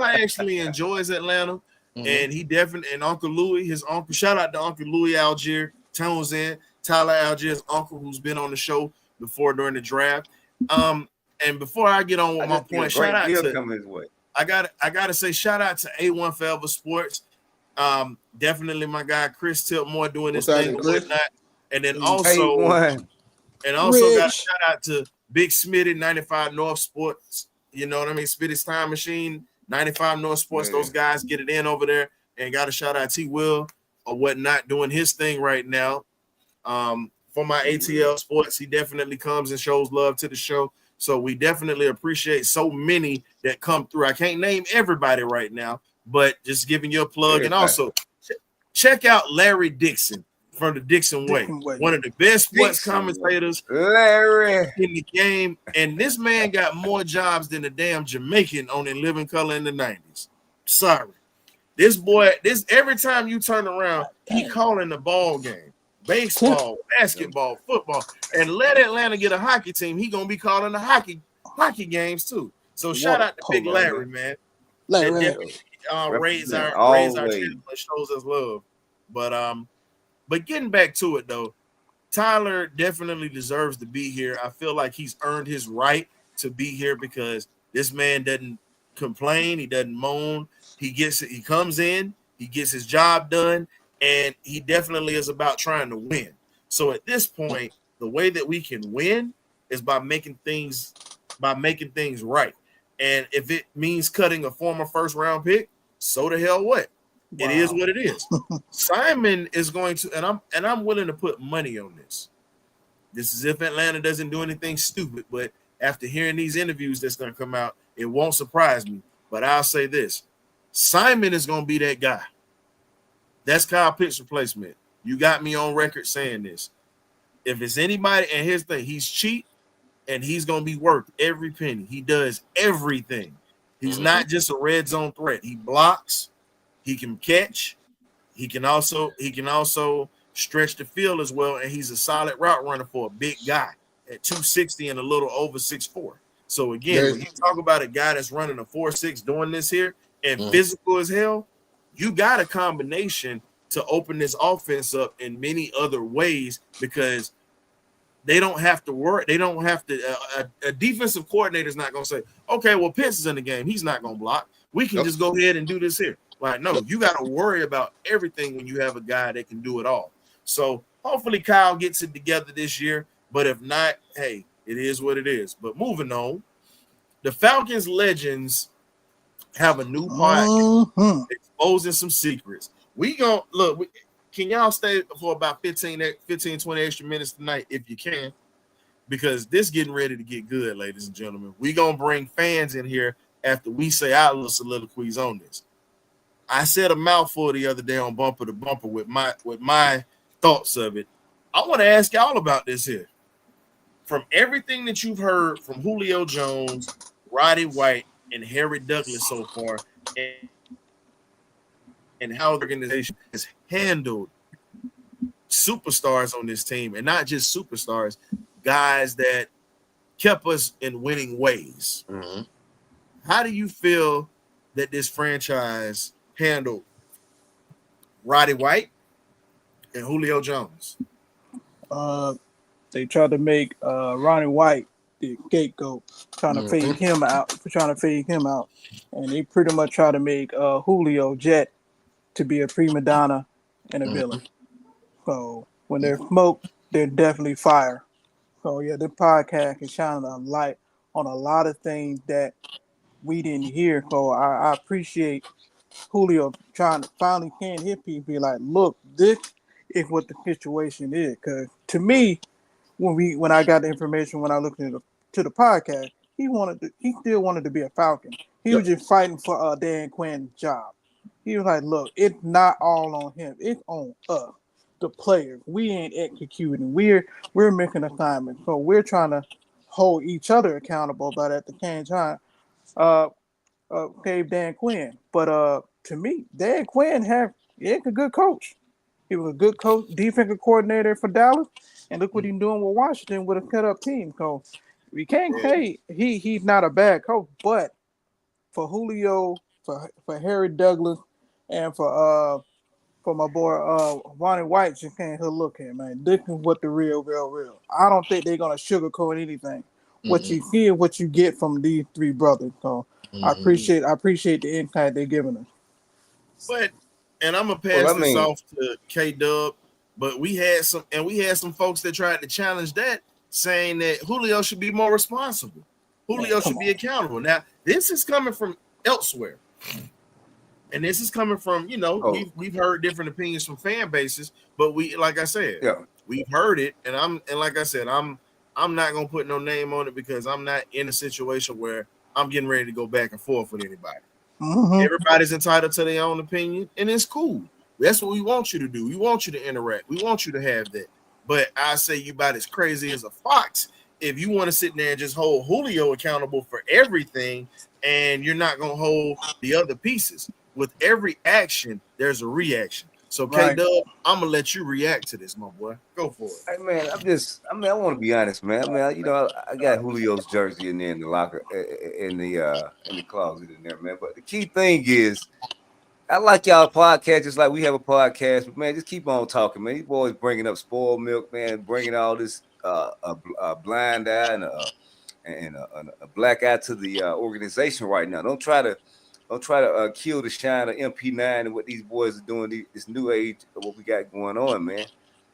actually enjoys Atlanta, and he definitely, and Uncle Louis, his uncle. Shout out to Uncle Louis Algier, Townsend, Tyler Algier's uncle, who's been on the show before during the draft. And before I get on with my point, shout out to I gotta say shout out to A1 Forever Sports. Definitely my guy Chris Tiltmore doing this thing and whatnot, and then also got a shout out to Big Smitty 95 North Sports. You know what I mean? Smitty's Time Machine 95 North Sports. Those guys get it in over there, and got a shout out T Will or whatnot doing his thing right now. For my ATL Sports, he definitely comes and shows love to the show. So we definitely appreciate so many that come through. I can't name everybody right now, but just giving you a plug. And also check out Larry Dixon from the Dixon Way, one of the best sports commentators in the game. And this man got more jobs than a damn Jamaican on In Living Color in the 90s. Sorry. This boy, every time you turn around, he calling the ball game. Baseball, basketball, football, and let Atlanta get a hockey team. He gonna be calling the hockey games too. So shout out to Big Larry, man. Raise our channel, shows us love. But getting back to it though, Tyler definitely deserves to be here. I feel like he's earned his right to be here because this man doesn't complain, he doesn't moan. He comes in, he gets his job done. And he definitely is about trying to win. So at this point, the way that we can win is by making things right. And if it means cutting a former first round pick, so the hell what? Wow. It is what it is. Simon is going to, and I'm willing to put money on this. This is if Atlanta doesn't do anything stupid, but after hearing these interviews that's going to come out, it won't surprise me. But I'll say this: Simon is going to be that guy. That's Kyle Pitts' replacement. You got me on record saying this. If it's anybody, and here's the thing, he's cheap and he's going to be worth every penny. He does everything. He's not just a red zone threat. He blocks, he can catch, he can also stretch the field as well, and he's a solid route runner for a big guy at 260 and a little over 6'4". So again, when you talk about a guy that's running a 4.6 doing this here and physical as hell, you got a combination to open this offense up in many other ways because they don't have to work. They don't have to. A defensive coordinator is not going to say, okay, well, Pitts is in the game. He's not going to block. We can just go ahead and do this here. Like, no, you got to worry about everything when you have a guy that can do it all. So hopefully Kyle gets it together this year. But if not, hey, it is what it is. But moving on, the Falcons Legends have a new podcast exposing some secrets. We gonna look. Can y'all stay for about 15, 20 extra minutes tonight if you can? Because this getting ready to get good, ladies and gentlemen. We gonna bring fans in here after we say our little soliloquies on this. I said a mouthful the other day on Bumper to Bumper with my thoughts of it. I want to ask y'all about this here. From everything that you've heard from Julio Jones, Roddy White, and Harry Douglas so far, and how the organization has handled superstars on this team, and not just superstars, guys that kept us in winning ways. how do you feel that this franchise handled Roddy White and Julio Jones? They tried to make Ronnie White the scapegoat, trying to fade him out, and they pretty much try to make Julio Jet to be a prima donna and a villain. So when they're smoke, they're definitely fire. So yeah, this podcast is shining a light on a lot of things that we didn't hear. So I appreciate Julio trying to finally can hit people, be like, look, this is what the situation is. Because to me, when I got the information, when I looked into the podcast, he still wanted to be a Falcon. He was just fighting for Dan Quinn's job. He was like, look, it's not all on him. It's on us, the players. We ain't executing. We're making assignments. So we're trying to hold each other accountable, but at the same time, gave Dan Quinn. But to me, Dan Quinn is a good coach. He was a good coach, defensive coordinator for Dallas, and look what he's doing with Washington with a cut up team. So we can't say he's not a bad coach, but for Julio, for Harry Douglas, and for my boy Ronnie White, just can't look at, man. This is what the real. I don't think they're gonna sugarcoat anything. What you hear, what you get from these three brothers. So I appreciate the insight they're giving us. But and I'm gonna pass this off to K Dub, but we had some folks that tried to challenge that, saying that Julio should be more responsible. Julio should be accountable. Now, this is coming from elsewhere. And this is coming from, we've heard different opinions from fan bases, but like I said, we've heard it, and like I said, I'm not gonna put no name on it because I'm not in a situation where I'm getting ready to go back and forth with anybody. Everybody's entitled to their own opinion, and it's cool. That's what we want you to do. We want you to interact. We want you to have that. But I say you about as crazy as a fox if you want to sit there and just hold Julio accountable for everything, and you're not gonna hold the other pieces. With every action, there's a reaction. So, K-Dub, I'm gonna let you react to this, my boy. Go for it. Hey, man, I want to be honest, man. I got Julio's jersey in there in the locker, in the closet in there, man. But the key thing is, I like y'all podcast just like we have a podcast, but man, just keep on talking, man. These boys bringing up spoiled milk, man, bringing all this a blind eye and a black eye to the organization right now. Don't try to kill the shine of MP9 and what these boys are doing, this new age of what we got going on, man.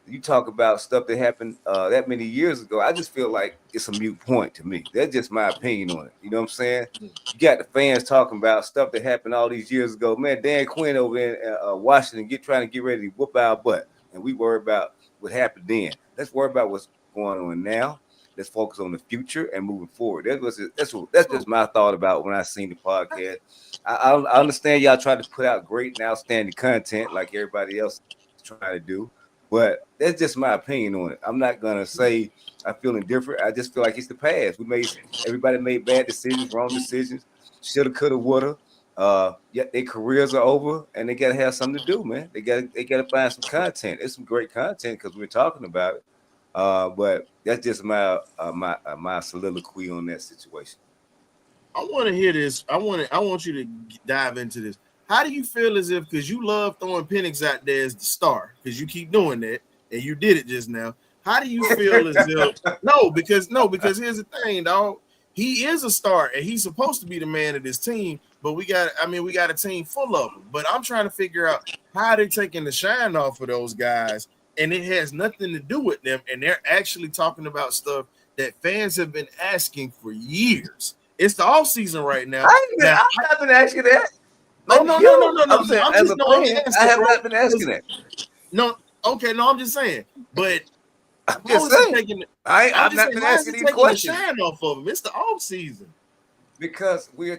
You talk about stuff that happened that many years ago. I just feel like it's a moot point to me. That's just my opinion on it. You know what I'm saying? You got the fans talking about stuff that happened all these years ago. Man, Dan Quinn over in Washington trying to get ready to whoop our butt. And we worry about what happened then. Let's worry about what's going on now. Let's focus on the future and moving forward. That's just my thought about when I seen the podcast. I understand y'all try to put out great and outstanding content like everybody else is trying to do, but that's just my opinion on it. I'm not gonna say I feel indifferent. I just feel like it's the past. Everybody made bad decisions, wrong decisions, shoulda, coulda, woulda. Yet their careers are over, and they gotta have something to do, man. They gotta find some content. It's some great content because we're talking about it. But that's just my soliloquy on that situation. I want to hear this. I want you to dive into this. How do you feel as if, because you love throwing Penix out there as the star, because you keep doing that, and you did it just now. How do you feel as if because here's the thing, dog. He is a star, and he's supposed to be the man of this team. But we got a team full of them. But I'm trying to figure out how they're taking the shine off of those guys, and it has nothing to do with them. And they're actually talking about stuff that fans have been asking for years. It's the off season right now. I've not been asking that. No. I'm saying, I have not been asking that. No, okay, no, I'm just saying. But I'm just saying. I've not been asking these questions. The shine off of them. It's the off season. Because we're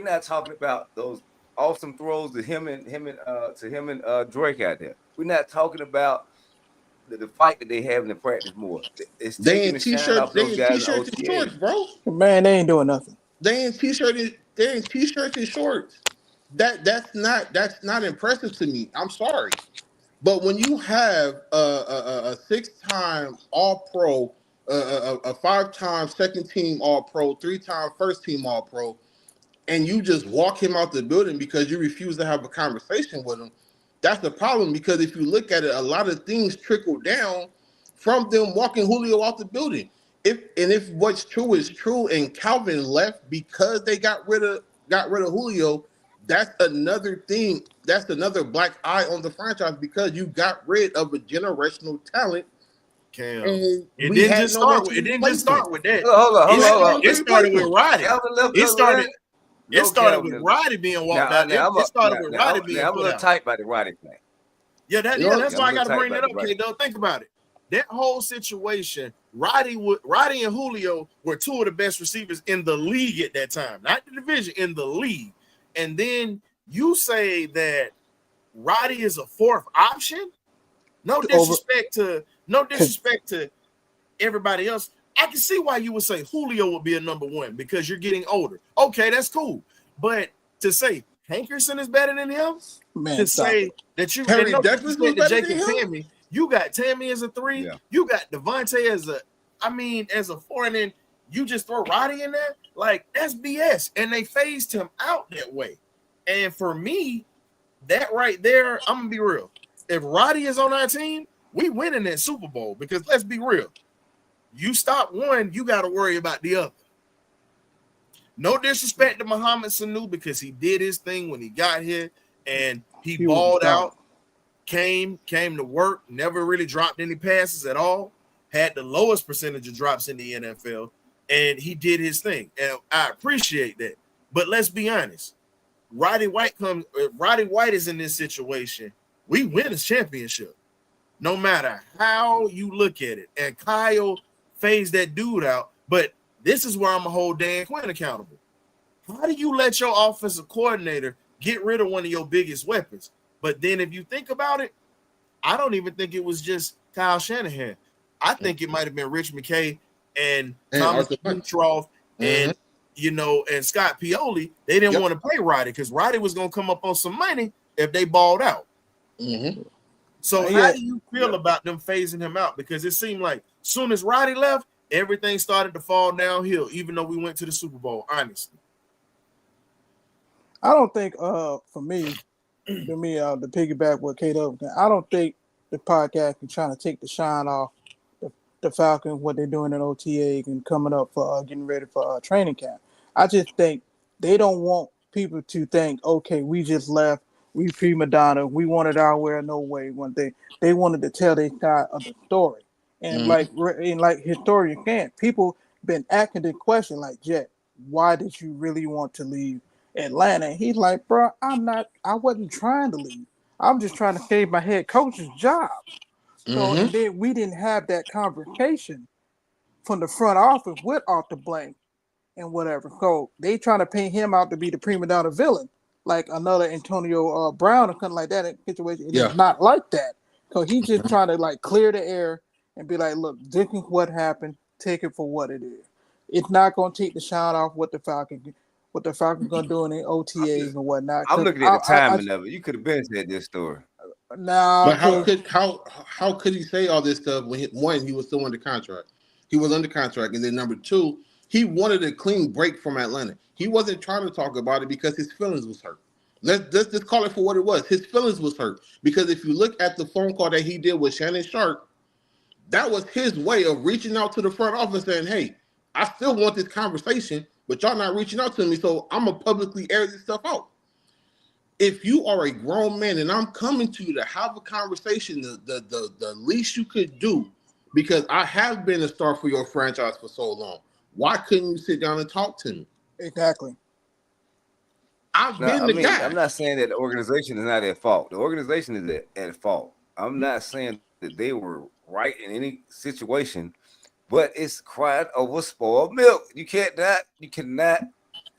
not talking about those awesome throws to him and Drake out there. We're not talking about the fight that they have in the practice more. It's they in t-shirts and shorts, bro. Man, they ain't doing nothing. They in t-shirts and shorts. That's not impressive to me. I'm sorry. But when you have a 6-time All-Pro, a 5-time second team All-Pro, 3-time first team All-Pro, and you just walk him out the building because you refuse to have a conversation with him, that's the problem. Because if you look at it, a lot of things trickle down from them walking Julio out the building. If what's true is true, and Calvin left because they got rid of Julio, that's another thing. That's another black eye on the franchise because you got rid of a generational talent. Cam. And It didn't just start with that. Hold on. It started with Roddy. It started with Roddy being walked out. It started with Roddy being I'm a little tight by the Roddy thing. Yeah, that's why I got to bring that up. Okay, don't think about it. That whole situation, Roddy and Julio were two of the best receivers in the league at that time, not the division, in the league. And then you say that Roddy is a fourth option. No disrespect to everybody else. I can see why you would say Julio would be a number one because you're getting older. Okay, that's cool. But to say Hankerson is better than him, Man, to say that you Perry no Douglas was disrespect to better Jacob than him? Tammy, you got Tammy as a 3, you got Devontae as a 4, and then you just throw Roddy in there. Like, that's BS. And they phased him out that way. And for me, that right there, I'm gonna be real. If Roddy is on our team, we win in that Super Bowl because let's be real. You stop one, you got to worry about the other. No disrespect to Muhammad Sanu because he did his thing when he got here and he balled out, came to work, never really dropped any passes at all, had the lowest percentage of drops in the NFL, and he did his thing. And I appreciate that. But let's be honest. Roddy White is in this situation, we win a championship. No matter how you look at it. And Kyle phased that dude out. But this is where I'm going to hold Dan Quinn accountable. How do you let your offensive coordinator get rid of one of your biggest weapons? But then if you think about it, I don't even think it was just Kyle Shanahan. I think it might have been Rich McKay and Thomas Kucherov and Scott Pioli. They didn't want to pay Roddy because Roddy was going to come up on some money if they balled out. Mm-hmm. So how do you feel about them phasing him out? Because it seemed like as soon as Roddy left, everything started to fall downhill, even though we went to the Super Bowl, honestly. I don't think for me, to piggyback what K-Dub, I don't think the podcast is trying to take the shine off the Falcons, what they're doing in OTA and coming up for getting ready for training camp. I just think they don't want people to think, okay, we just left, we prima donna, we wanted our way or no way. One thing they wanted to tell their side of the story, and like historian can't. People been asking the question like, Jet, why did you really want to leave Atlanta? And he's like, bro, I wasn't trying to leave. I'm just trying to save my head coach's job. So and then we didn't have that conversation from the front office with Arthur Blank and whatever. So they trying to paint him out to be the prima donna villain, like another Antonio Brown or something like that in situation. It's not like that. So he's just trying to like clear the air and be like, look, this is what happened. Take it for what it is. It's not going to take the shine off what the Falcons going to do in the OTAs and whatnot. I'm looking at the timing of it. You could have been said this story. Nah, but how could he say all this stuff when he was still under contract? He was under contract, and then number two, he wanted a clean break from Atlanta. He wasn't trying to talk about it because his feelings was hurt. Let's just call it for what it was. His feelings was hurt because if you look at the phone call that he did with Shannon Sharp, that was his way of reaching out to the front office saying, "Hey, I still want this conversation, but y'all not reaching out to me, so I'm gonna publicly air this stuff out." If you are a grown man and I'm coming to you to have a conversation, the least you could do, because I have been a star for your franchise for so long, why couldn't you sit down and talk to me? Exactly. I've been the guy. I'm not saying that the organization is not at fault. The organization is at fault. I'm not saying that they were right in any situation, but it's crying over spoiled milk. You cannot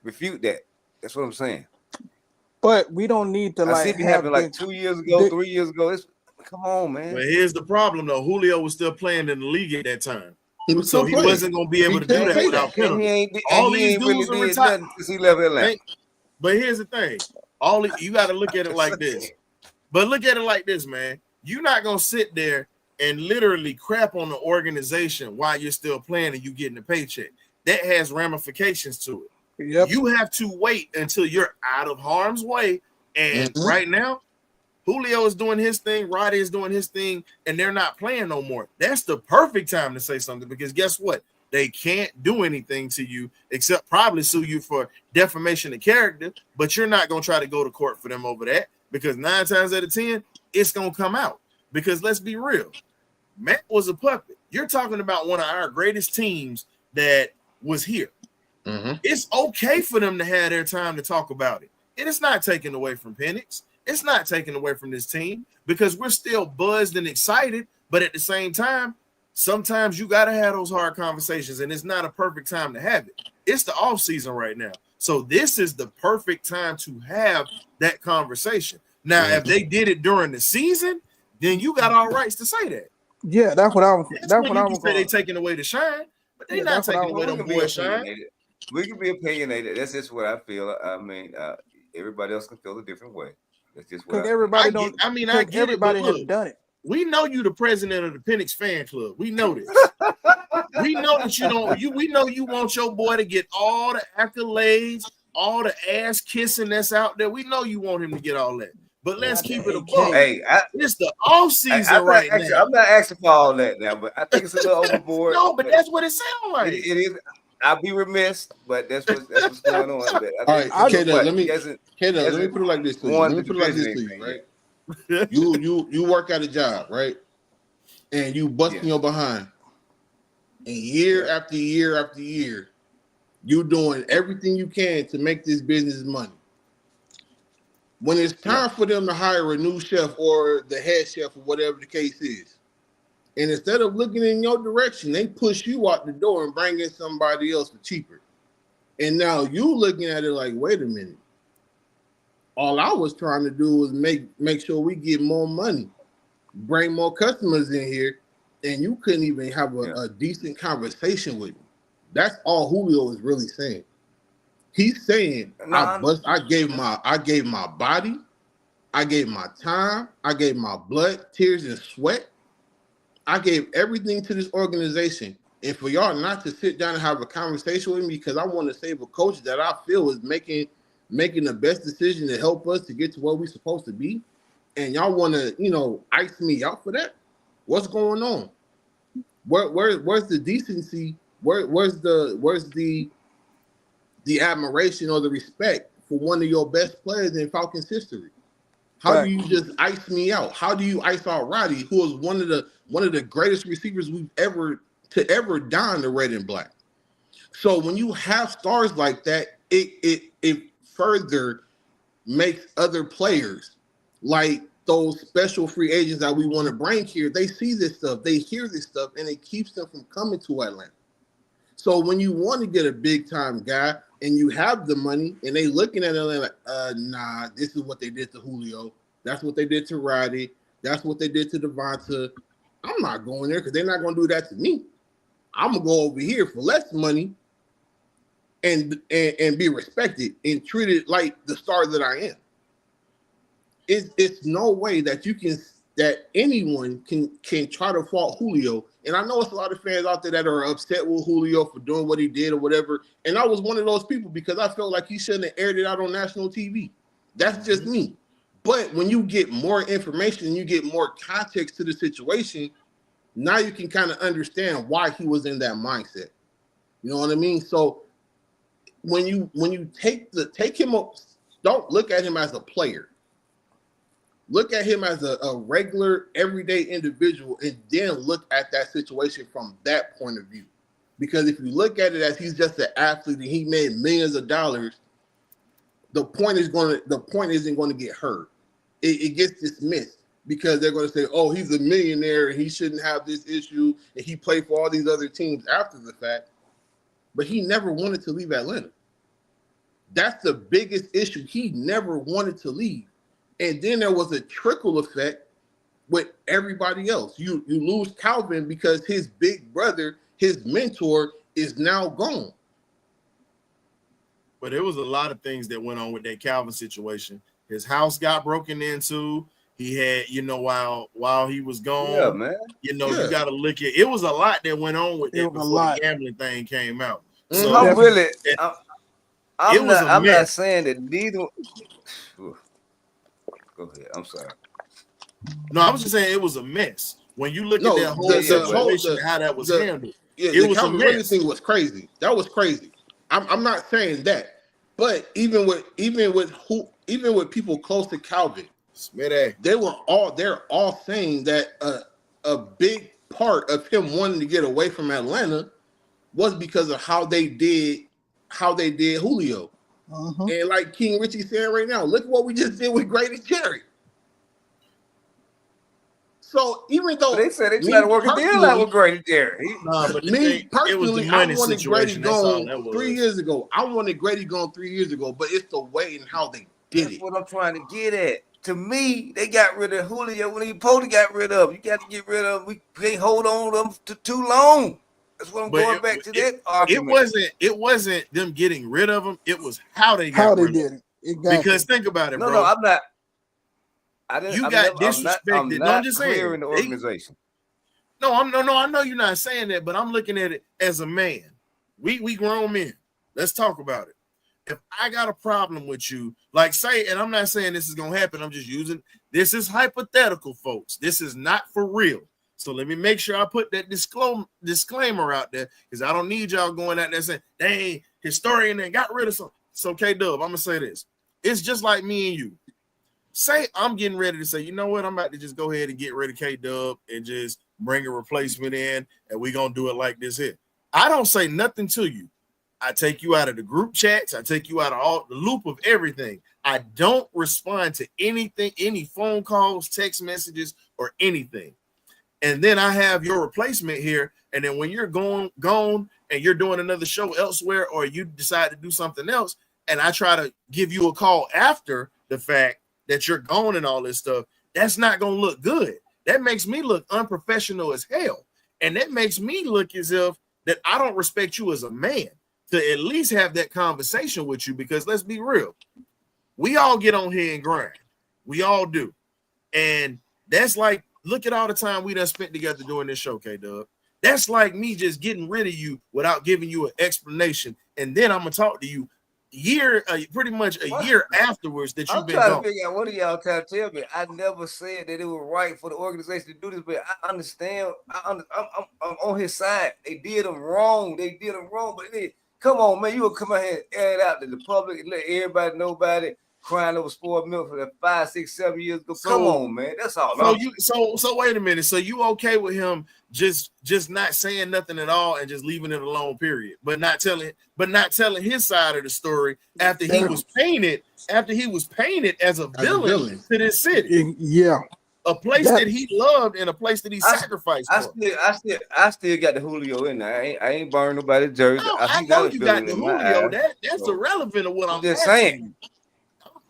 refute that. That's what I'm saying. But we don't need to I see it happened like 2 years ago, 3 years ago. Come on, man. But here's the problem, though. Julio was still playing in the league at that time. He was So he wasn't going to be able to do that without penalty. All these dudes are retired since he left Atlanta. But here's the thing. You got to look at it like this. But look at it like this, man. You're not going to sit there and literally crap on the organization while you're still playing and you getting a paycheck. That has ramifications to it. Yep. You have to wait until you're out of harm's way. And right now, Julio is doing his thing, Roddy is doing his thing, and they're not playing no more. That's the perfect time to say something, because guess what? They can't do anything to you except probably sue you for defamation of character, but you're not going to try to go to court for them over that, because 9 times out of 10, it's going to come out. Because let's be real, Matt was a puppet. You're talking about one of our greatest teams that was here. It's okay for them to have their time to talk about it. And it's not taken away from Penix. It's not taken away from this team, because we're still buzzed and excited. But at the same time, sometimes you got to have those hard conversations, and it's not a perfect time to have it. It's the off season right now. So this is the perfect time to have that conversation. Now, if they did it during the season, then you got all rights to say that. Yeah, that's what I was. That's what I was saying. They taking away the shine, but they not taking away the boy shine. We can be opinionated. That's just what I feel. I mean, everybody else can feel a different way. That's just what everybody don't. I mean, I get everybody has done it. We know you the president of the Penix fan club. We know this. We know that you don't. We know you want your boy to get all the accolades, all the ass kissing that's out there. We know you want him to get all that. But let's keep it a buck. Hey, it's the off season right now. I'm not asking for all that now, but I think it's a little overboard. No, but that's what it sounds like. It is. I'll be remiss, but that's what's going on. All right, K-Dub, let me put it like this to you. Let me put it like this to you, right? You work at a job, right? And you busting your behind. And year after year after year, you doing everything you can to make this business money. When it's time for them to hire a new chef or the head chef or whatever the case is, and instead of looking in your direction, they push you out the door and bring in somebody else for cheaper. And now you looking at it like, wait a minute. All I was trying to do was make sure we get more money, bring more customers in here, and you couldn't even have a decent conversation with me. That's all Julio is really saying. He's saying, I gave my body, I gave my time, I gave my blood, tears, and sweat. I gave everything to this organization. And for y'all not to sit down and have a conversation with me, because I want to save a coach that I feel is making the best decision to help us to get to where we're supposed to be, and y'all want to, ice me out for that? What's going on? Where's the decency? Where's the admiration or the respect for one of your best players in Falcons history? How do you just ice me out? How do you ice out Roddy, who is one of the greatest receivers we've ever don the red and black? So when you have stars like that, it further makes other players, like those special free agents that we want to bring here, they see this stuff, they hear this stuff, and it keeps them from coming to Atlanta. So when you want to get a big time guy and you have the money and they looking at it like, nah, this is what they did to Julio. That's what they did to Roddy. That's what they did to Devonta. I'm not going there because they're not going to do that to me. I'm going to go over here for less money and be respected and treated like the star that I am. It's no way that anyone can try to fault Julio. And I know it's a lot of fans out there that are upset with Julio for doing what he did or whatever. And I was one of those people because I felt like he shouldn't have aired it out on national TV. That's just me. But when you get more information and you get more context to the situation, now you can kind of understand why he was in that mindset. You know what I mean? So when you take him up, don't look at him as a player. Look at him as a regular, everyday individual, and then look at that situation from that point of view. Because if you look at it as he's just an athlete and he made millions of dollars, the point isn't going to get heard. It gets dismissed because they're going to say, "Oh, he's a millionaire and he shouldn't have this issue, and he played for all these other teams after the fact." But he never wanted to leave Atlanta. That's the biggest issue. He never wanted to leave. And then there was a trickle effect with everybody else. You lose Calvin because his big brother, his mentor, is now gone. But there was a lot of things that went on with that Calvin situation. His house got broken into. He had, while he was gone. Yeah, man. You got to look at it. Was a lot that went on with that before the gambling thing came out. So I'm not saying that neither. Go ahead. I'm sorry. No, I was just saying it was a mess. When you look at that whole situation, how that was handled, it was Calvin Ridley thing was crazy. That was crazy. I'm not saying that, but even with people close to Calvin, they're all saying that a big part of him wanting to get away from Atlanta was because of how they did Julio. And like King Richie saying right now, look what we just did with Grady Jerry. So even though they said they tried to work a deal out with Grady Jerry, but me personally, I wanted Grady gone 3 years ago. But it's the way and how they did it. That's what I'm trying to get at. To me, they got rid of Julio when he supposed to got rid of him. You got to get rid of him. We can't hold on to them too long. That's what I'm going back to that argument. It wasn't them getting rid of him. It was how they got rid of him. Exactly. Because think about it, bro. No, I'm not. You got disrespected. No, I'm just saying. In the organization. I know you're not saying that, but I'm looking at it as a man. We grown men. Let's talk about it. If I got a problem with you, like say, and I'm not saying this is gonna happen, I'm just using this is hypothetical, folks. This is not for real. So let me make sure I put that disclaimer out there because I don't need y'all going out there saying, dang, historian and got rid of something. It's okay, Dub. I'm gonna say this. It's just like me and you. Say I'm getting ready to say, you know what? I'm about to just go ahead and get rid of K-Dub and just bring a replacement in, and we're going to do it like this here. I don't say nothing to you. I take you out of the group chats. I take you out of all the loop of everything. I don't respond to anything, any phone calls, text messages, or anything. And then I have your replacement here, and then when you're gone and you're doing another show elsewhere or you decide to do something else, and I try to give you a call after the fact, that you're gone and all this stuff, that's not going to look good. That makes me look unprofessional as hell. And that makes me look as if that I don't respect you as a man to at least have that conversation with you because let's be real. We all get on here and grind. We all do. And that's like, look at all the time we done spent together doing this show, K-Dub. That's like me just getting rid of you without giving you an explanation. And then I'm going to talk to you pretty much a year afterwards that you've been gone. I'm trying to figure out what are y'all trying to tell me. I never said that it was right for the organization to do this, but I understand. I'm on his side. They did him wrong. But come on, man, you will come out here and air it out to the public and let everybody know about it. Crying over sport milk for 5, 6, 7 years ago. Come on, man. That's all. So wait a minute. So you okay with him just not saying nothing at all and just leaving it alone, period. But not telling his side of the story after he was painted as a villain to this city. Yeah. A place that he loved and a place that he sacrificed for. I still got the Julio in there. I ain't burning nobody's jersey. I know you got the Julio. That's irrelevant of what I'm just saying.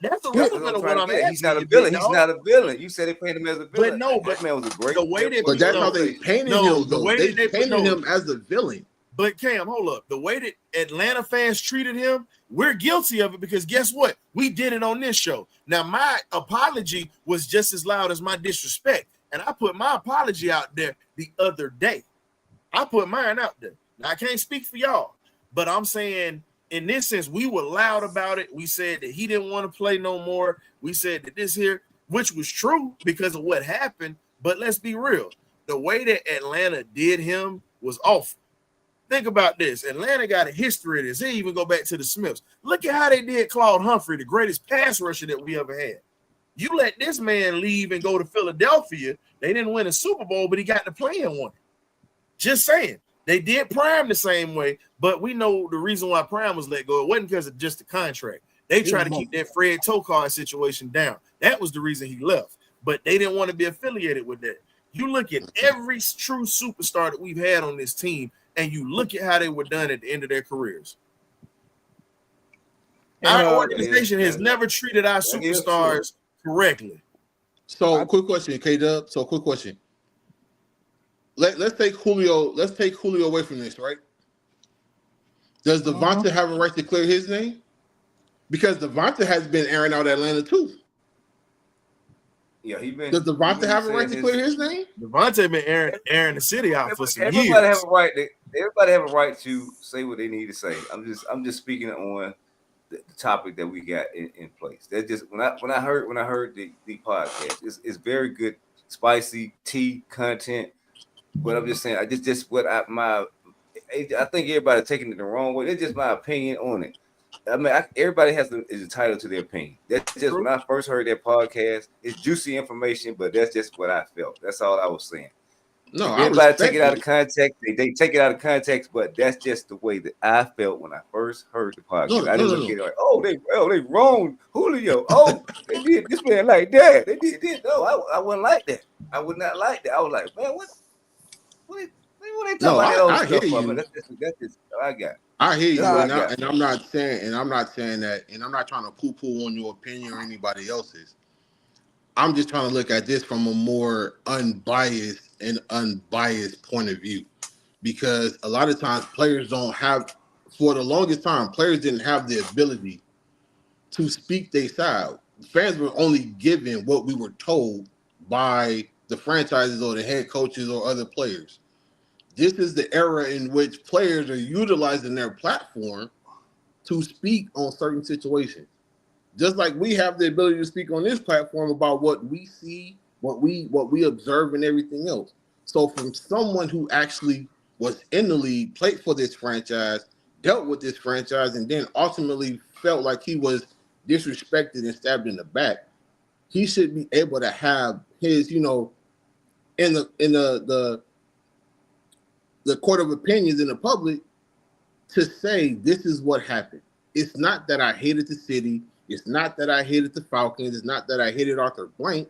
That's irrelevant of what I'm asking. He's not a villain. He's not a villain. You said they painted him as a villain. But no, that man was a great. But that's how they painted him. The way they painted him as a villain. But Cam, hold up. The way that Atlanta fans treated him, we're guilty of it because guess what? We did it on this show. Now, my apology was just as loud as my disrespect. And I put my apology out there the other day. I put mine out there. Now, I can't speak for y'all, but I'm saying in this sense, we were loud about it. We said that he didn't want to play no more. We said that this here, which was true because of what happened. But let's be real. The way that Atlanta did him was awful. Think about this. Atlanta got a history of this. They even go back to the Smiths. Look at how they did Claude Humphrey, the greatest pass rusher that we ever had. You let this man leave and go to Philadelphia. They didn't win a Super Bowl, but he got to play in one. Just saying. They did Prime the same way, but we know the reason why Prime was let go. It wasn't because of just the contract. They tried to keep that Fred Tokar situation down. That was the reason he left, but they didn't want to be affiliated with that. You look at every true superstar that we've had on this team, and you look at how they were done at the end of their careers. Our organization has never treated our superstars correctly. So, quick question, K-Dub. Quick question. Let's take Julio. Let's take Julio away from this, right? Does Devonta have a right to clear his name? Because Devonta has been airing out Atlanta too. Yeah, Does Devonta have a right to clear his name? Devonta been airing the city out for some years. Everybody have a right to say what they need to say. I'm just speaking on the topic that we got in place. That just when I heard the podcast, it's very good, spicy tea content. But I'm just saying, I think everybody taking it the wrong way. It's just my opinion on it. I mean, everybody is entitled to their opinion. That's just when I first heard that podcast. It's juicy information, but that's just what I felt. That's all I was saying. No, everybody take it out of context. They take it out of context, but that's just the way that I felt when I first heard the podcast. I didn't look at it like, they wrong Julio. Oh, they did this man like that. They did this. No, I wouldn't like that. I would not like that. I was like, man, what they talking about? I hear you. That's just I got. I hear you, and I'm not saying that, and I'm not trying to poo-poo on your opinion or anybody else's. I'm just trying to look at this from a more unbiased point of view, because a lot of times players don't have, for the longest time, players didn't have the ability to speak their side. Fans were only given what we were told by the franchises or the head coaches or other players. This is the era in which players are utilizing their platform to speak on certain situations. Just like we have the ability to speak on this platform about what we see, what we observe, and everything else. So from someone who actually was in the league, played for this franchise, dealt with this franchise, and then ultimately felt like he was disrespected and stabbed in the back, he should be able to have his, in the court of opinions in the public to say this is what happened. It's not that I hated the city. It's not that I hated the Falcons. It's not that I hated Arthur Blank.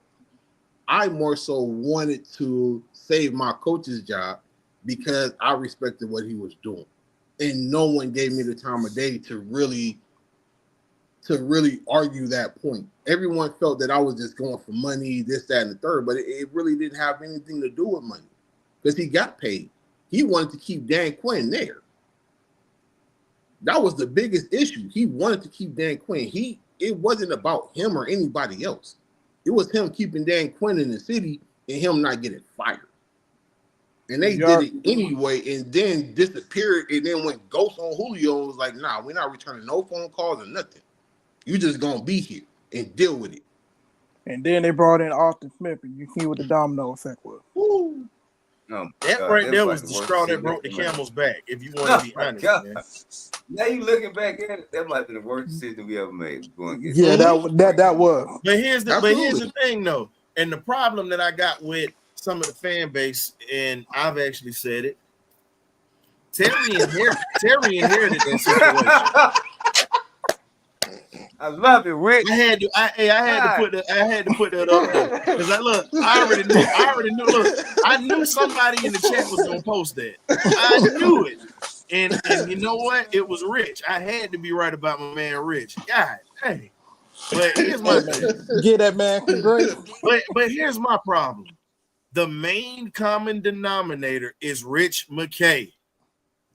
I more so wanted to save my coach's job because I respected what he was doing. And no one gave me the time of day to really argue that point. Everyone felt that I was just going for money, this, that, and the third, but it really didn't have anything to do with money because he got paid. He wanted to keep Dan Quinn there. That was the biggest issue. He wanted to keep Dan Quinn. It wasn't about him or anybody else. It was him keeping Dan Quinn in the city and him not getting fired. And they did it anyway, and then disappeared, and then went ghost on Julio and was like, nah, we're not returning no phone calls or nothing. You just gonna be here and deal with it. And then they brought in Arthur Smith, and you see what the domino effect was. Woo. No, that right there was the straw that broke the camel's back, if you want to be honest, man. Now you looking back at it, that might have been the worst decision we ever made. Yeah, that was. But here's the thing, though, and the problem that I got with some of the fan base, and I've actually said it. Terry inherited that situation. I love it, Rick. I had to put that up there because I already knew. Look, I knew somebody in the chat was gonna post that. I knew it, and you know what? It was Rich. I had to be right about my man Rich. God, hey, but here's my thing. Get that man great. But here's my problem. The main common denominator is Rich McKay.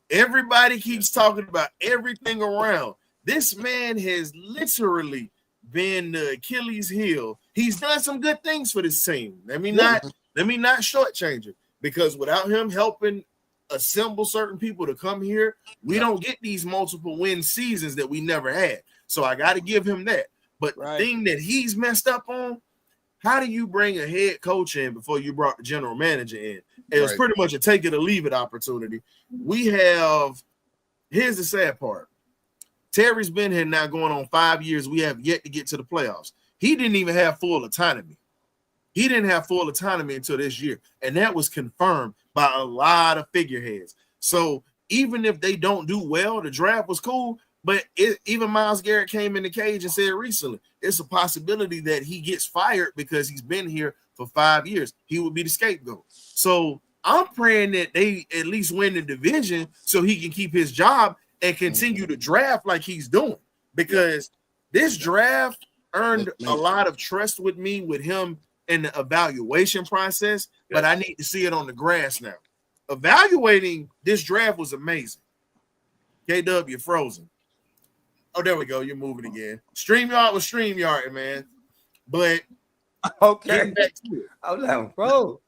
Everybody keeps talking about everything around. This man has literally been the Achilles heel. He's done some good things for this team. Let me not shortchange it, because without him helping assemble certain people to come here, we don't get these multiple win seasons that we never had. So I got to give him that. But the thing that he's messed up on, how do you bring a head coach in before you brought the general manager in? It was pretty much a take it or leave it opportunity. Here's the sad part. Terry's been here now going on 5 years. We have yet to get to the playoffs. He didn't even have full autonomy. He didn't have full autonomy until this year. And that was confirmed by a lot of figureheads. So even if they don't do well, the draft was cool. But even Myles Garrett came in the cage and said recently, it's a possibility that he gets fired because he's been here for 5 years. He would be the scapegoat. So I'm praying that they at least win the division so he can keep his job and continue to draft like he's doing, because this draft earned a lot of trust with me with him in the evaluation process, but I need to see it on the grass now. Evaluating this draft was amazing. KW, you're frozen. Oh, there we go. You're moving again. StreamYard was StreamYard, man. But getting back to it. I'm like, bro.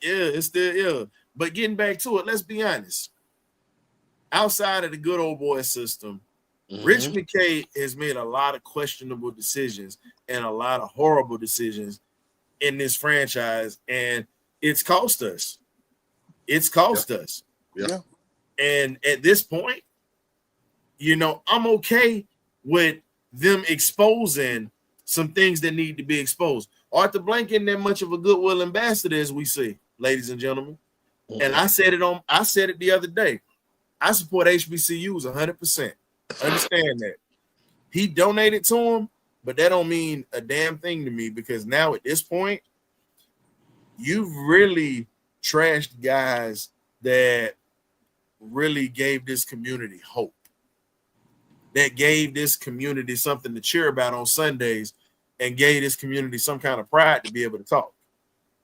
Yeah, it's still But getting back to it, let's be honest. Outside of the good old boy system, Rich McKay has made a lot of questionable decisions and a lot of horrible decisions in this franchise, and it's cost us. It's cost us. Yeah. And at this point, you know, I'm okay with them exposing some things that need to be exposed. Arthur Blank isn't that much of a goodwill ambassador as we see, ladies and gentlemen. And I said it the other day. I support HBCUs 100%. Understand that. He donated to them, but that don't mean a damn thing to me, because now at this point, you've really trashed guys that really gave this community hope, that gave this community something to cheer about on Sundays, and gave this community some kind of pride to be able to talk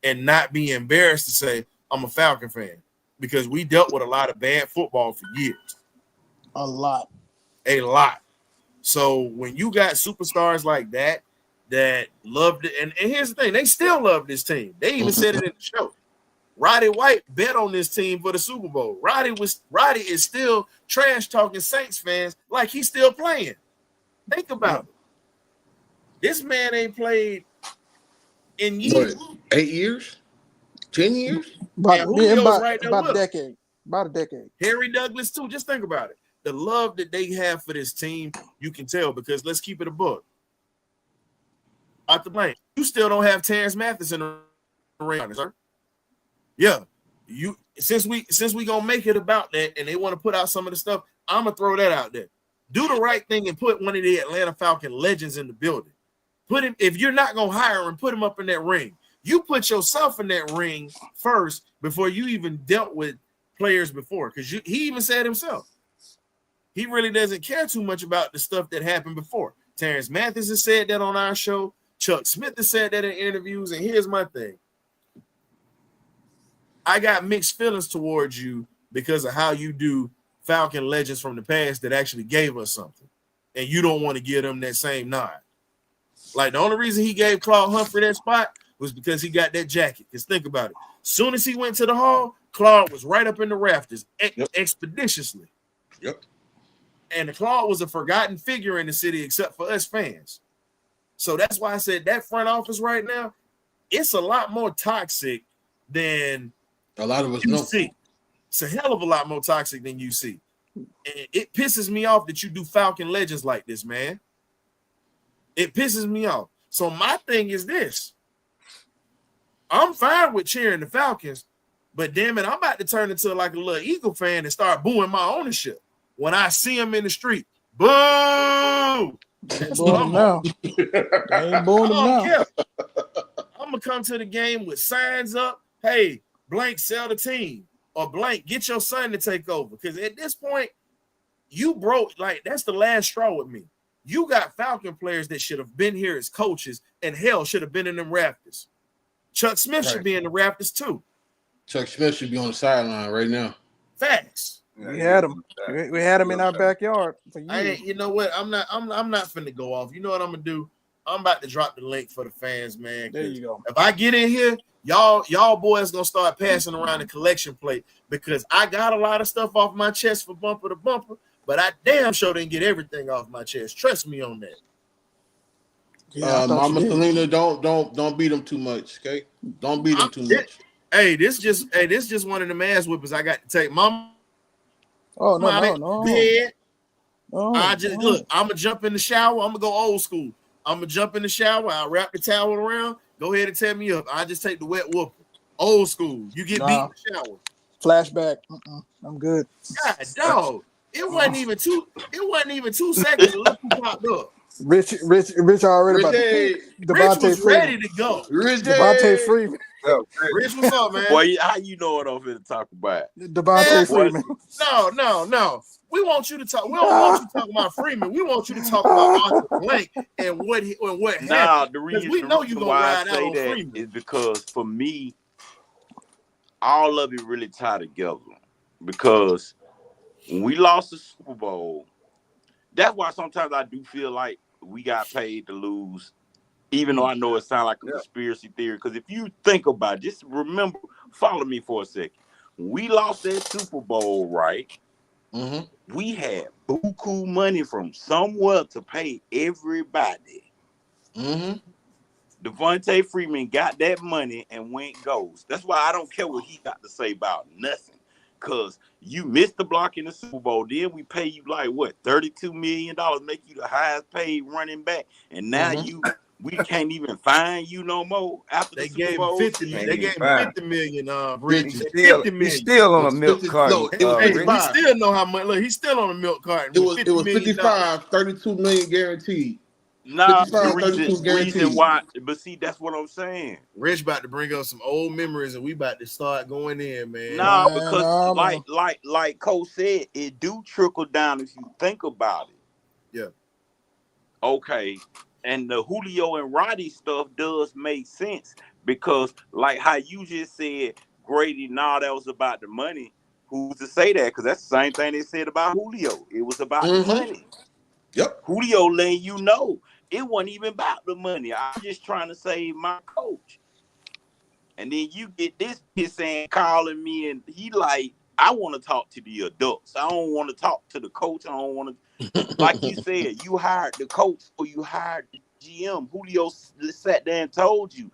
and not be embarrassed to say, I'm a Falcon fan, because we dealt with a lot of bad football for years. A lot. So when you got superstars like that loved it, and here's the thing, they still love this team. They even said it in the show. Roddy White bet on this team for the Super Bowl. Roddy is still trash talking Saints fans like he's still playing. Think about it. This man ain't played in years. What, 8 years? 10 years? About a decade. Harry Douglas too. Just think about it. The love that they have for this team, you can tell, because let's keep it a book. Out the blank, you still don't have Terrence Mathis in the ring, sir. Yeah, since we gonna make it about that, and they want to put out some of the stuff, I'm gonna throw that out there. Do the right thing and put one of the Atlanta Falcon legends in the building. Put him, if you're not gonna hire him, put him up in that ring. You put yourself in that ring first before you even dealt with players before, because he even said himself, he really doesn't care too much about the stuff that happened before. Terrence Mathis has said that on our show. Chuck Smith has said that in interviews. And here's my thing. I got mixed feelings towards you because of how you do Falcon legends from the past that actually gave us something. And you don't want to give them that same nod. Like, the only reason he gave Claude Humphrey that spot was because he got that jacket. Because think about it. Soon as he went to the hall, Claude was right up in the rafters expeditiously. Yep. And the Claude was a forgotten figure in the city except for us fans. So that's why I said that front office right now, it's a lot more toxic than a lot of us you know. See. It's a hell of a lot more toxic than you see. And it pisses me off that you do Falcon legends like this, man. It pisses me off. So my thing is this. I'm fine with cheering the Falcons, but damn it, I'm about to turn into like a little Eagle fan and start booing my ownership when I see them in the street. Boo! That's what I'm now. Ain't booing them now. I'm gonna come to the game with signs up. Hey, blank, sell the team, or blank, get your son to take over. Because at this point, you broke. Like, that's the last straw with me. You got Falcon players that should have been here as coaches, and hell should have been in them rafters. Chuck Smith should be in the rafters too. Chuck Smith should be on the sideline right now. Facts. We had him. We had him in our backyard. You know what? I'm not finna go off. You know what I'm gonna do? I'm about to drop the link for the fans, man. There you go. If I get in here, y'all boys gonna start passing around the collection plate, because I got a lot of stuff off my chest for bumper to bumper, but I damn sure didn't get everything off my chest. Trust me on that. Yeah, Mama Selena, don't beat them too much, okay? Don't beat them too much. Hey, this just one of them ass whippers I got to take. Mama. Oh no. Bed. Look, I'm gonna jump in the shower. I'm gonna go old school. I'm gonna jump in the shower. I'll wrap the towel around. Go ahead and tear me up. I just take the wet whooper. Old school. You get beat in the shower. Flashback. I'm good. God, dog. It wasn't even 2 seconds. Look who popped up. Rich already about Rich was ready to go. Devontae Freeman. Rich, what's up, man? Boy, how you know what I'm finna talk about? Devontae Freeman. No. We want you to talk. We don't want you to talk about Freeman. We want you to talk about Arthur Blank and what happened. Nah, the reason we know you gonna ride out on that Freeman is because for me, all of it really tied together. Because when we lost the Super Bowl, that's why sometimes I do feel like we got paid to lose, even though I know it sounds like a conspiracy theory. Because if you think about it, just remember, follow me for a second. When we lost that Super Bowl, right? We had buku money from somewhere to pay everybody. Devontae Freeman got that money and went ghost. That's why I don't care what he got to say about nothing. Cause you missed the block in the Super Bowl. Then we pay you like what, $32 million, make you the highest paid running back. And now we can't even find you no more after They the Super gave him Bowl. 50 million. They gave him 50 million, Rich. He's 50 million. still on a milk carton. No, it was Hey, 55. we still know how much. Look, he's still on a milk carton. It was $50 million. 55, 32 million guaranteed. Nah, 55, the 32 reason guaranteed. why, but see, that's what I'm saying. Rich about to bring up some old memories, and we about to start going in, man. Nah, because like Coach said, it do trickle down if you think about it. Yeah. Okay. And the Julio and Roddy stuff does make sense because, like how you just said, Grady, that was about the money. Who's to say that? Because that's the same thing they said about Julio. It was about the money. Yep. Julio letting you know it wasn't even about the money. I'm just trying to save my coach. And then you get this kid saying, calling me, and he like, I want to talk to the adults. I don't want to talk to the coach. I don't want to, like you said, you hired the coach or you hired the GM. Julio sat there and told you,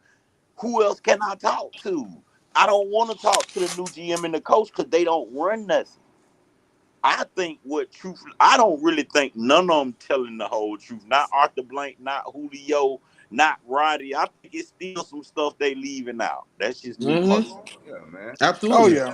who else can I talk to? I don't want to talk to the new GM and the coach because they don't run nothing. I think I don't really think none of them telling the whole truth. Not Arthur Blank, not Julio, not Roddy. I think it's still some stuff they leaving out. That's just me personally. Yeah, man. Absolutely. Oh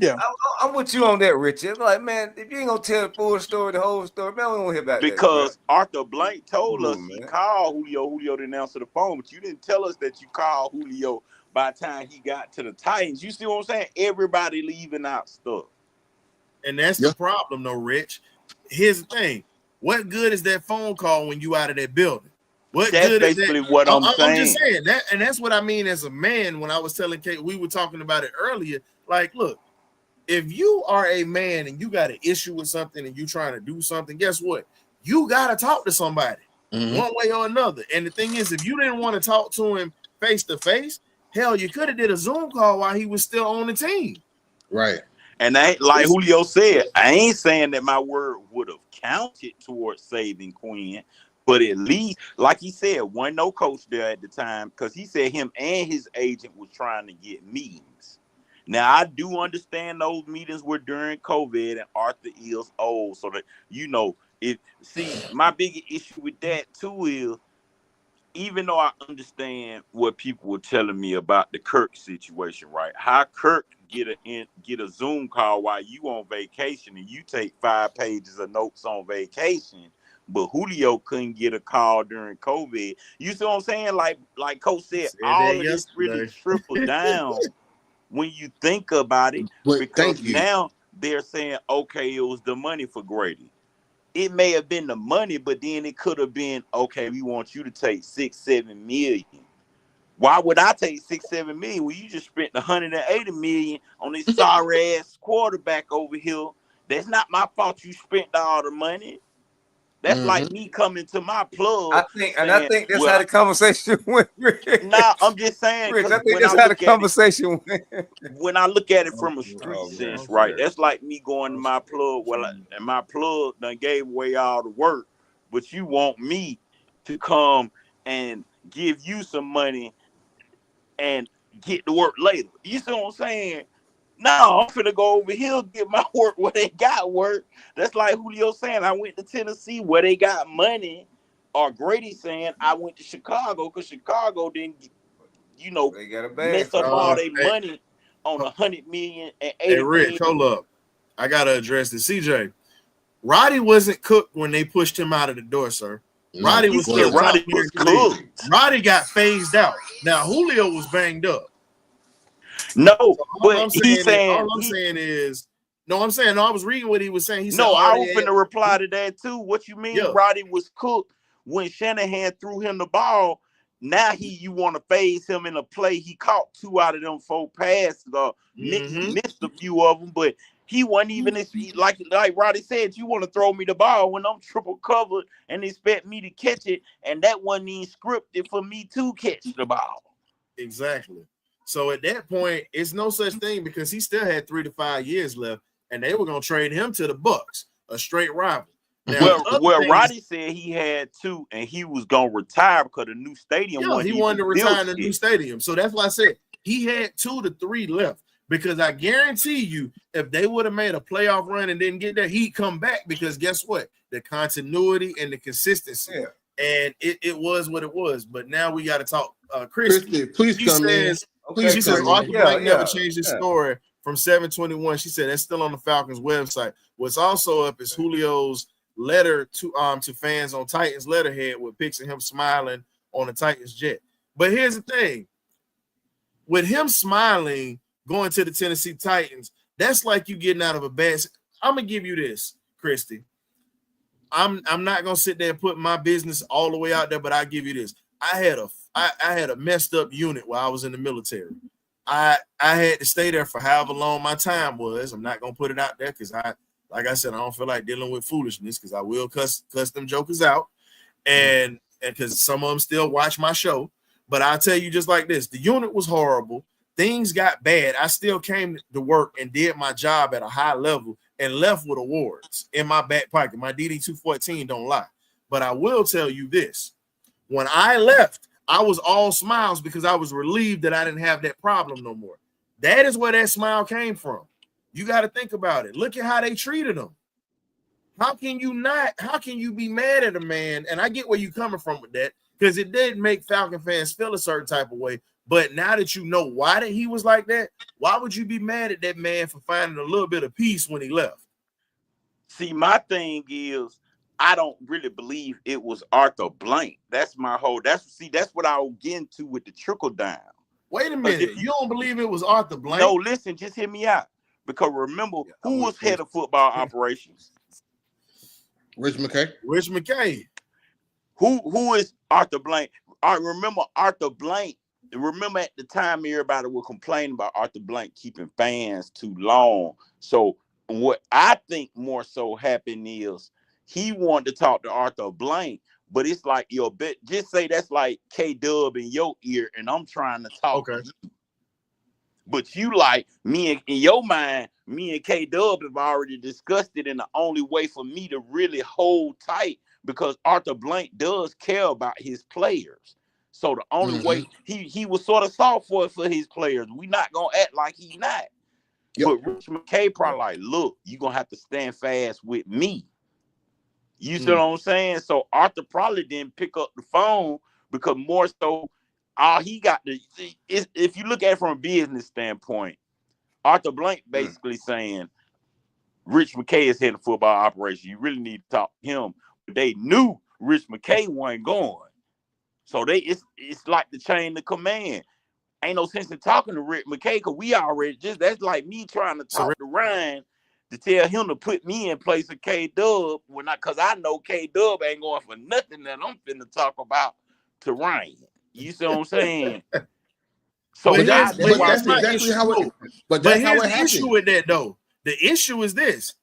yeah. I'm with you on that, Richard. Like, man, if you ain't gonna tell the full story, the whole story, man, we don't hear about because that. Arthur Blank told us man. he called Julio. Julio didn't answer the phone, but you didn't tell us that you called Julio by the time he got to the Titans. You see what I'm saying? Everybody leaving out stuff. And that's the problem, though, Rich. Here's the thing. What good is that phone call when you out of that building? That's good basically is that? What I'm saying. I'm just saying that, and that's what I mean as a man when I was telling Kate, we were talking about it earlier. Like, look, if you are a man and you got an issue with something and you trying to do something, guess what? You got to talk to somebody one way or another. And the thing is, if you didn't want to talk to him face to face, hell, you could have did a Zoom call while he was still on the team. Right. And like Julio said, I ain't saying that my word would have counted towards saving Quinn, but at least, like he said, wasn't no coach there at the time because he said him and his agent was trying to get meetings. Now, I do understand those meetings were during COVID and Arthur is old, so that, my biggest issue with that too is, even though I understand what people were telling me about the Kirk situation, right? How Kirk get a Zoom call while you on vacation and you take 5 pages of notes on vacation, but Julio couldn't get a call during COVID. You see what I'm saying? Like Coach said, all of this really trickled down when you think about it, because now they're saying, okay, it was the money for Grady. It may have been the money, but then it could have been, okay, we want you to take 6-7 million. Why would I take 6-7 million when you just spent 180 million on this sorry ass quarterback over here? That's not my fault you spent all the money. That's like me coming to my plug. I think that's how the conversation went. Nah, I'm just saying. Rich, I think that's how the conversation went. When I look at it from a street sense, right? That's like me going to my plug. And my plug done gave away all the work, but you want me to come and give you some money and get to work later. You see what I'm saying? No, I'm finna go over here, get my work where they got work. That's like Julio saying, I went to Tennessee where they got money. Or Grady saying, I went to Chicago because Chicago didn't, they got a bag. mess up all their money on 100 million and 80 Hey, Rich, hold up. I got to address this. CJ, Roddy wasn't cooked when they pushed him out of the door, sir. Roddy was cooked. Roddy got phased out. Now, Julio was banged up. No, so but I was reading what he was saying. He said, I was finna reply to that too. What you mean? Yeah. Roddy was cooked when Shanahan threw him the ball. Now you want to phase him in a play. He caught 2 out of them 4 passes. Missed a few of them, but he wasn't even like Roddy said. You want to throw me the ball when I'm triple covered and expect me to catch it, and that wasn't even scripted for me to catch the ball. Exactly. So at that point, it's no such thing because he still had 3 to 5 years left. and they were gonna trade him to the Bucks, a straight rival. Now, well, Roddy said he had 2, and he was gonna retire because the new stadium. He wanted to retire in the new stadium, so that's why I said he had 2 to 3 left. Because I guarantee you, if they would have made a playoff run and didn't get there, he'd come back. Because guess what? The continuity and the consistency, and it was what it was. But now we got to talk. Christy, please come in. She says Arthur Blank never changed his story from 721. She said that's still on the Falcons website. What's also up is Julio's letter to fans on Titans letterhead with pics of him smiling on the Titans jet. But here's the thing: with him smiling going to the Tennessee Titans, that's like you getting out of a bad. I'm gonna give you this, Christy. I'm not gonna sit there and put my business all the way out there, but I'll give you this. I had a messed up unit while I was in the military. I had to stay there for however long my time was. I'm not gonna put it out there because like I said, I don't feel like dealing with foolishness because I will cuss them jokers out, and because some of them still watch my show. But I'll tell you just like this: the unit was horrible. Things got bad. I still came to work and did my job at a high level and left with awards in my back pocket. My DD-214 don't lie. But I will tell you this. When I left, I was all smiles because I was relieved that I didn't have that problem no more. That is where that smile came from. You got to think about it. Look at how they treated him. How can you be mad at a man? And I get where you're coming from with that because it did make Falcon fans feel a certain type of way. But now that you know why that he was like that, why would you be mad at that man for finding a little bit of peace when he left? See, my thing is, I don't really believe it was Arthur Blank. That's my whole. That's what I will get into with the trickle down. Wait a minute, you don't believe it was Arthur Blank? No, listen, just hear me out. Because remember, who was head of football operations? Rich McKay. Rich McKay. Who is Arthur Blank? I remember Arthur Blank. Remember at the time everybody was complaining about Arthur Blank keeping fans too long. So what I think more so happened is he wanted to talk to Arthur Blank, but it's like just say that's like K-Dub in your ear and I'm trying to talk to you. But you like me in your mind, me and K-Dub have already discussed it, and the only way for me to really hold tight because Arthur Blank does care about his players. So the only way he was sort of soft for his players. We not gonna act like he not. Yep. But Rich McKay probably like, look, you're gonna have to stand fast with me. You see what I'm saying? So Arthur probably didn't pick up the phone because more so all he got to if you look at it from a business standpoint, Arthur Blank basically saying Rich McKay is heading football operation. You really need to talk to him. But they knew Rich McKay wasn't going. So it's like the chain of command. Ain't no sense in talking to Rick McKay because we already that's like me trying to talk to Ryan to tell him to put me in place of K-Dub because I know K-Dub ain't going for nothing that I'm finna talk about to Ryan. You see what I'm saying? So that's exactly how it. But here's the issue with that though. The issue is this: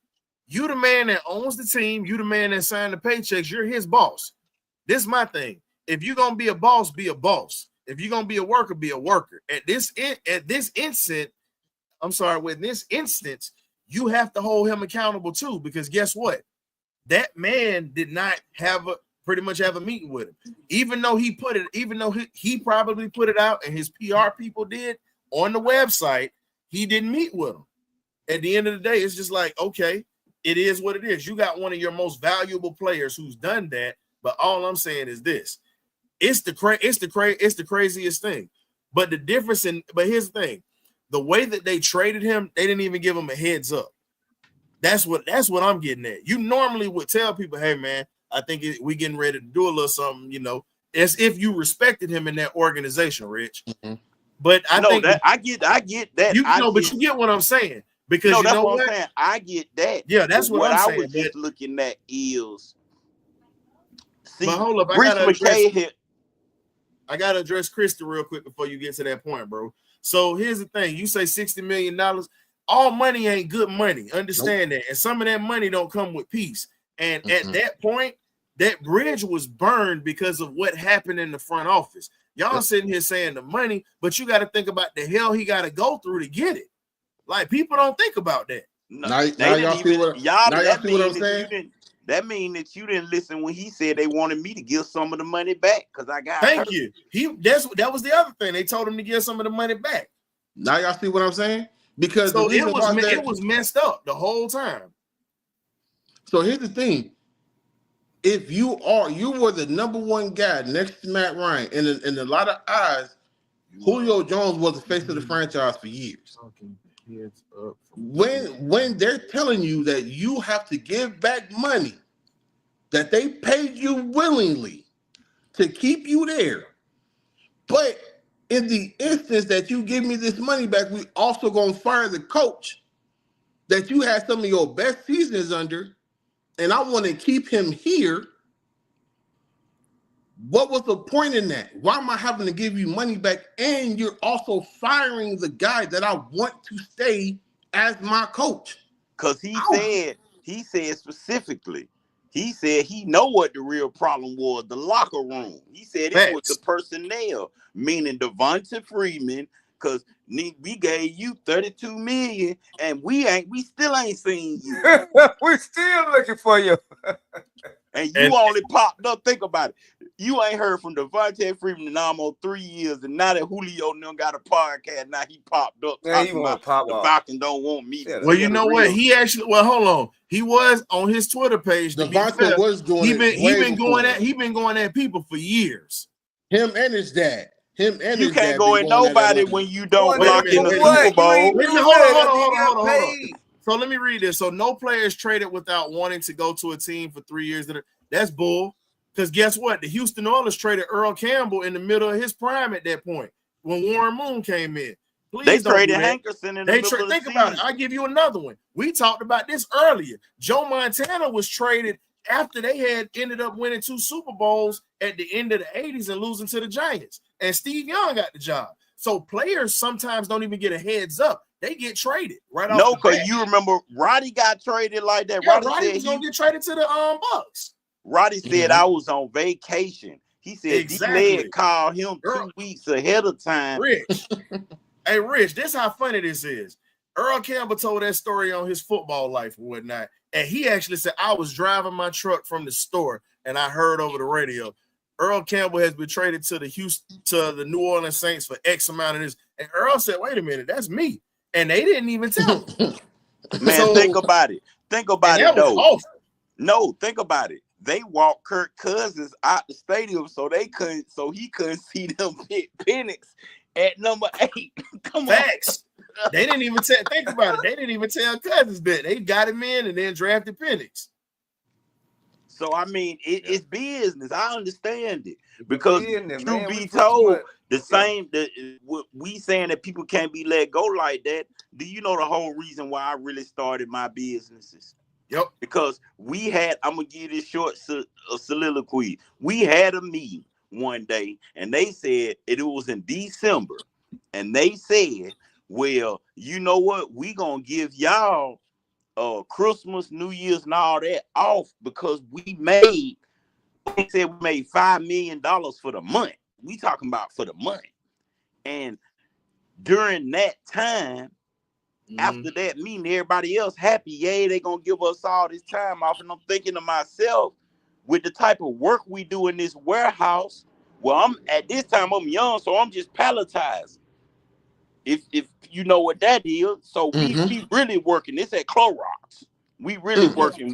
you the man that owns the team. You the man that signed the paychecks. You're his boss. This is my thing. If you're gonna be a boss, be a boss. If you're gonna be a worker, be a worker. With this instance, you have to hold him accountable too, because guess what? That man did not pretty much have a meeting with him. Even though he probably put it out and his PR people did on the website, he didn't meet with him. At the end of the day, it's just like, okay, it is what it is. You got one of your most valuable players who's done that, but all I'm saying is this. It's the craziest thing. But here's the thing. The way that they traded him, they didn't even give him a heads up. That's what I'm getting at. You normally would tell people, hey man, I think we getting ready to do a little something, as if you respected him in that organization, Rich. Mm-hmm. But I get that. But you get what I'm saying. Because that's what I'm saying. I get that. Yeah, that's what I'm saying. What I was just looking at is but hold up, I gotta address Krista real quick before you get to that point, bro. So here's the thing: you say $60 million. All money ain't good money. Understand that, and some of that money don't come with peace. And at that point, that bridge was burned because of what happened in the front office. Y'all sitting here saying the money, but you got to think about the hell he got to go through to get it. Like people don't think about that. No, Now they y'all didn't see even what y'all. now y'all That see what mean I'm that saying? you didn't. That mean that you didn't listen when he said they wanted me to give some of the money back because I got Thank hurt. you. That was the other thing. They told him to give some of the money back. Now y'all see what I'm saying? Because the So reason why it was messed up the whole time. so here's the thing. If you were the number one guy next to Matt Ryan, and in a lot of eyes, Julio Jones was the face of the franchise for years. When they're telling you that you have to give back money that they paid you willingly to keep you there, but in the instance that you give me this money back, we also gonna fire the coach that you had some of your best seasons under, and I want to keep him here. What was the point in that? Why am I having to give you money back? And you're also firing the guy that I want to stay as my coach. Because he said specifically, he said he know what the real problem was, the locker room. He said it was the Facts. personnel, meaning Devonta Freeman, because we gave you 32 million and we still ain't seen you. We're still looking for you. And you only popped up. Think about it. You ain't heard from Devonta Freeman in almost 3 years, and now that Julio now got a podcast, now he popped up talking about the Falcons don't want me. Well, you know what? He actually, hold on. He was on his Twitter page. To be fair, was doing he been going at people for years. Him and his dad. You can't go at nobody when you don't block in the Super Bowl. Hold on. So let me read this. So no players traded without wanting to go to a team for 3 years. That's bull. Because guess what? The Houston Oilers traded Earl Campbell in the middle of his prime at that point when Warren Moon came in. Please they traded Hankerson in the middle of the Think about it. I'll give you another one. We talked about this earlier. Joe Montana was traded after they had ended up winning 2 Super Bowls at the end of the 80s and losing to the Giants. And Steve Young got the job. So players sometimes don't even get a heads up. They get traded right off. No, because you remember Roddy got traded like that. Yeah, Roddy was gonna get traded to the Bucks. Roddy said I was on vacation. He said D-Led called him 2 weeks ahead of time. Rich. Hey, Rich, this how funny this is. Earl Campbell told that story on his football life or whatnot. And he actually said, I was driving my truck from the store and I heard over the radio, Earl Campbell has been traded to the New Orleans Saints for X amount of this. And Earl said, wait a minute, that's me. And they didn't even tell him. Man, think about it. Think about it, though. No, think about it. They walked Kirk Cousins out the stadium so he couldn't see them hit Penix at number 8. Come on. They didn't even think about it. They didn't even tell Cousins that. They got him in and then drafted Penix. So I mean, it's business. I understand it because to be told we saying that people can't be let go like that. Do you know the whole reason why I really started my businesses? Yep. Because I'm gonna give this short soliloquy. We had a meeting one day, and they said it was in December, and they said, "Well, you know what? We gonna give y'all Christmas, New Year's, and all that off because we made $5 million for the month. We talking about for the month, and during that time." After that meeting, everybody else happy. Yay, they gonna give us all this time off. And I'm thinking to myself, with the type of work we do in this warehouse, well, at this time I'm young, so I'm just palletizing. If you know what that is, so we really working. It's at Clorox. We really working.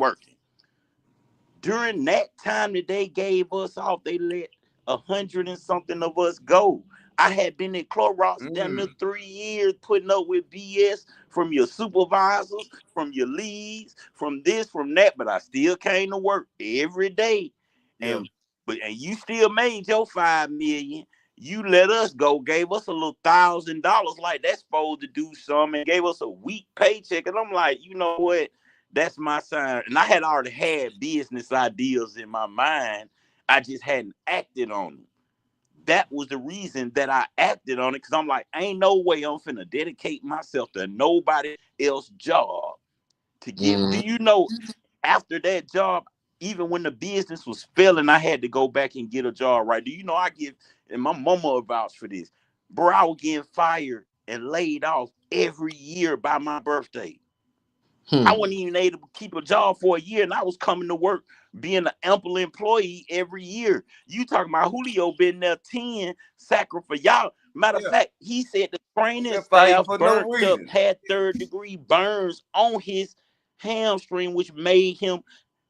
During that time that they gave us off, they let 100 and something of us go. I had been at Clorox down there 3 years putting up with BS from your supervisors, from your leads, from this, from that, but I still came to work every day. And you still made your $5 million. You let us go, gave us a little $1,000 like that's supposed to do something, and gave us a week paycheck. And I'm like, you know what? That's my sign. And I had already had business ideas in my mind. I just hadn't acted on them. That was the reason that I acted on it, because I'm like, ain't no way I'm finna dedicate myself to nobody else's job to get. Do you know, after that job, even when the business was failing, I had to go back and get a job, right? Do you know and my mama vouched for this, bro, I was getting fired and laid off every year by my birthday. I wasn't even able to keep a job for a year, and I was coming to work being an ample employee every year. You talking about Julio been there 10 sacrifice. Y'all, matter of fact, he said the training staff burnt up, had third-degree burns on his hamstring, which made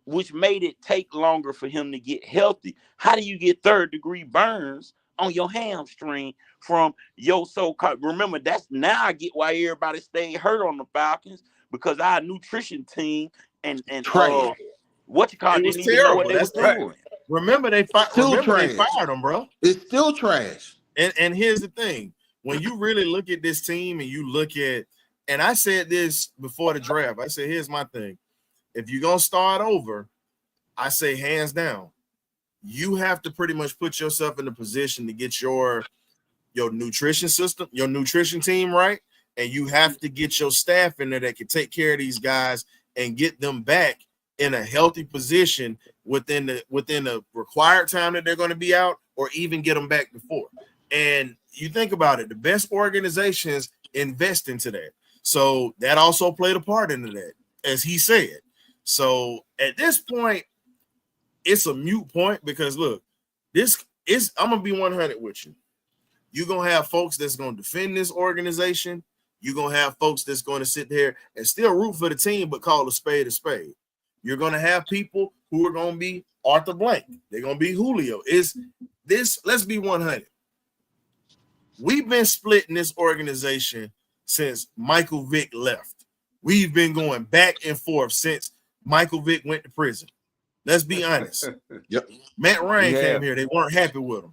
it take longer for him to get healthy. How do you get third-degree burns on your hamstring from your so-called? Remember, that's now I get why everybody stayed hurt on the Falcons, because our nutrition team and what you call it didn't even know what they was doing. Remember they fired them, bro. It's still trash. And here's the thing: when you really look at this team and you look at, and I said this before the draft, I said, here's my thing: if you're gonna start over, I say hands down, you have to pretty much put yourself in a position to get your nutrition system, your nutrition team right. And you have to get your staff in there that can take care of these guys and get them back in a healthy position within the required time that they're going to be out, or even get them back before. And you think about it, the best organizations invest into that. So that also played a part into that, as he said. So at this point, it's a moot point, because look, I'm going to be 100 with you. You're going to have folks that's going to defend this organization. You're going to have folks that's going to sit there and still root for the team, but call a spade a spade. You're going to have people who are going to be Arthur Blank. They're going to be Julio. Let's be 100. We've been splitting this organization since Michael Vick left. We've been going back and forth since Michael Vick went to prison. Let's be honest. Yep. Matt Ryan came here. They weren't happy with him.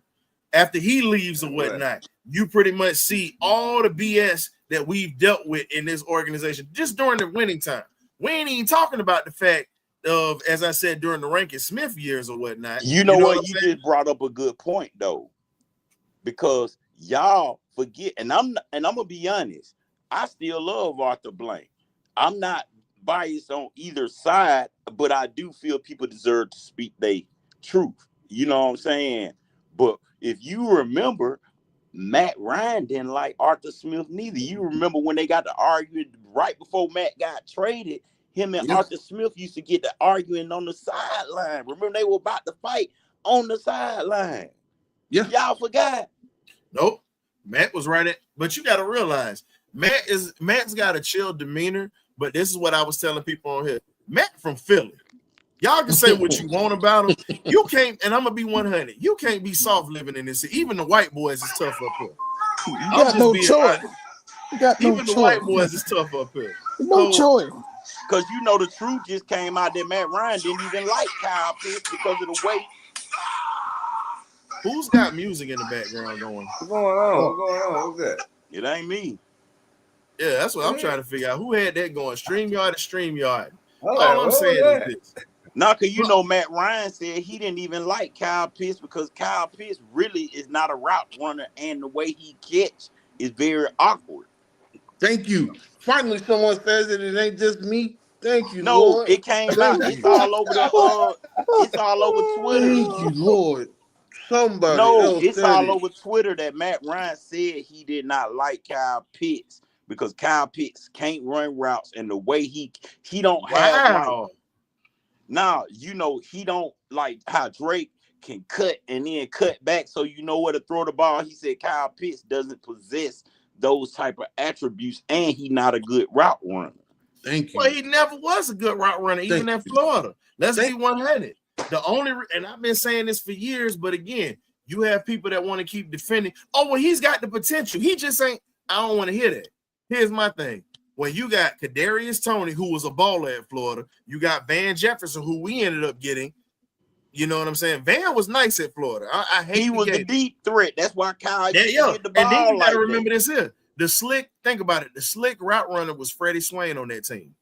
After he leaves or whatnot, you pretty much see all the BS that we've dealt with in this organization just during the winning time. We ain't even talking about the fact of, as I said, during the Rankin Smith years or whatnot. You know what? You just brought up a good point, though, because y'all forget, and I'm gonna be honest, I still love Arthur Blank. I'm not biased on either side, but I do feel people deserve to speak their truth. You know what I'm saying? But if you remember, Matt Ryan didn't like Arthur Smith neither. You remember when they got to arguing right before Matt got traded, him and Arthur Smith used to get to arguing on the sideline. Remember, they were about to fight on the sideline. Yeah. Y'all forgot. Nope. Matt was right but you got to realize Matt's got a chill demeanor, but this is what I was telling people on here. Matt from Philly. Y'all can say what you want about him. You can't, and I'm gonna be 100. You can't be soft living in this. Even the white boys is tough up here. You got no choice. Even the white boys is tough up here. No choice. Because you know the truth just came out that Matt Ryan didn't even like Kyle Pitts because of the way. Who's got music in the background going? What's going on? What's that? It ain't me. Yeah, that's what I'm trying to figure out. Who had that going? StreamYard to StreamYard. Oh, All I'm saying is this. No, because you know Matt Ryan said he didn't even like Kyle Pitts because Kyle Pitts really is not a route runner, and the way he catch is very awkward. Thank you. Finally, someone says it. It ain't just me. Thank you, no, Lord. It came out. It's all over it's all over Twitter. Thank you, Lord. Somebody else it's said all it. over Twitter that Matt Ryan said he did not like Kyle Pitts because Kyle Pitts can't run routes, and the way he don't have. Like, now, you know, he don't like how Drake can cut and then cut back so you know where to throw the ball. He said Kyle Pitts doesn't possess those type of attributes, and he's not a good route runner. Thank you. Well, he never was a good route runner, even in Florida. Let's be 100. The only, and I've been saying this for years, but again, you have people that want to keep defending. Oh, well, he's got the potential. He just ain't. I don't want to hear that. Here's my thing. When you got Kadarius Toney, who was a baller at Florida, you got Van Jefferson, who we ended up getting. You know what I'm saying? Van was nice at Florida. I hate he was the deep threat. That's why Kyle get the ball. And then you got to like remember this here. The slick, think about it. The slick route runner was Freddie Swain on that team.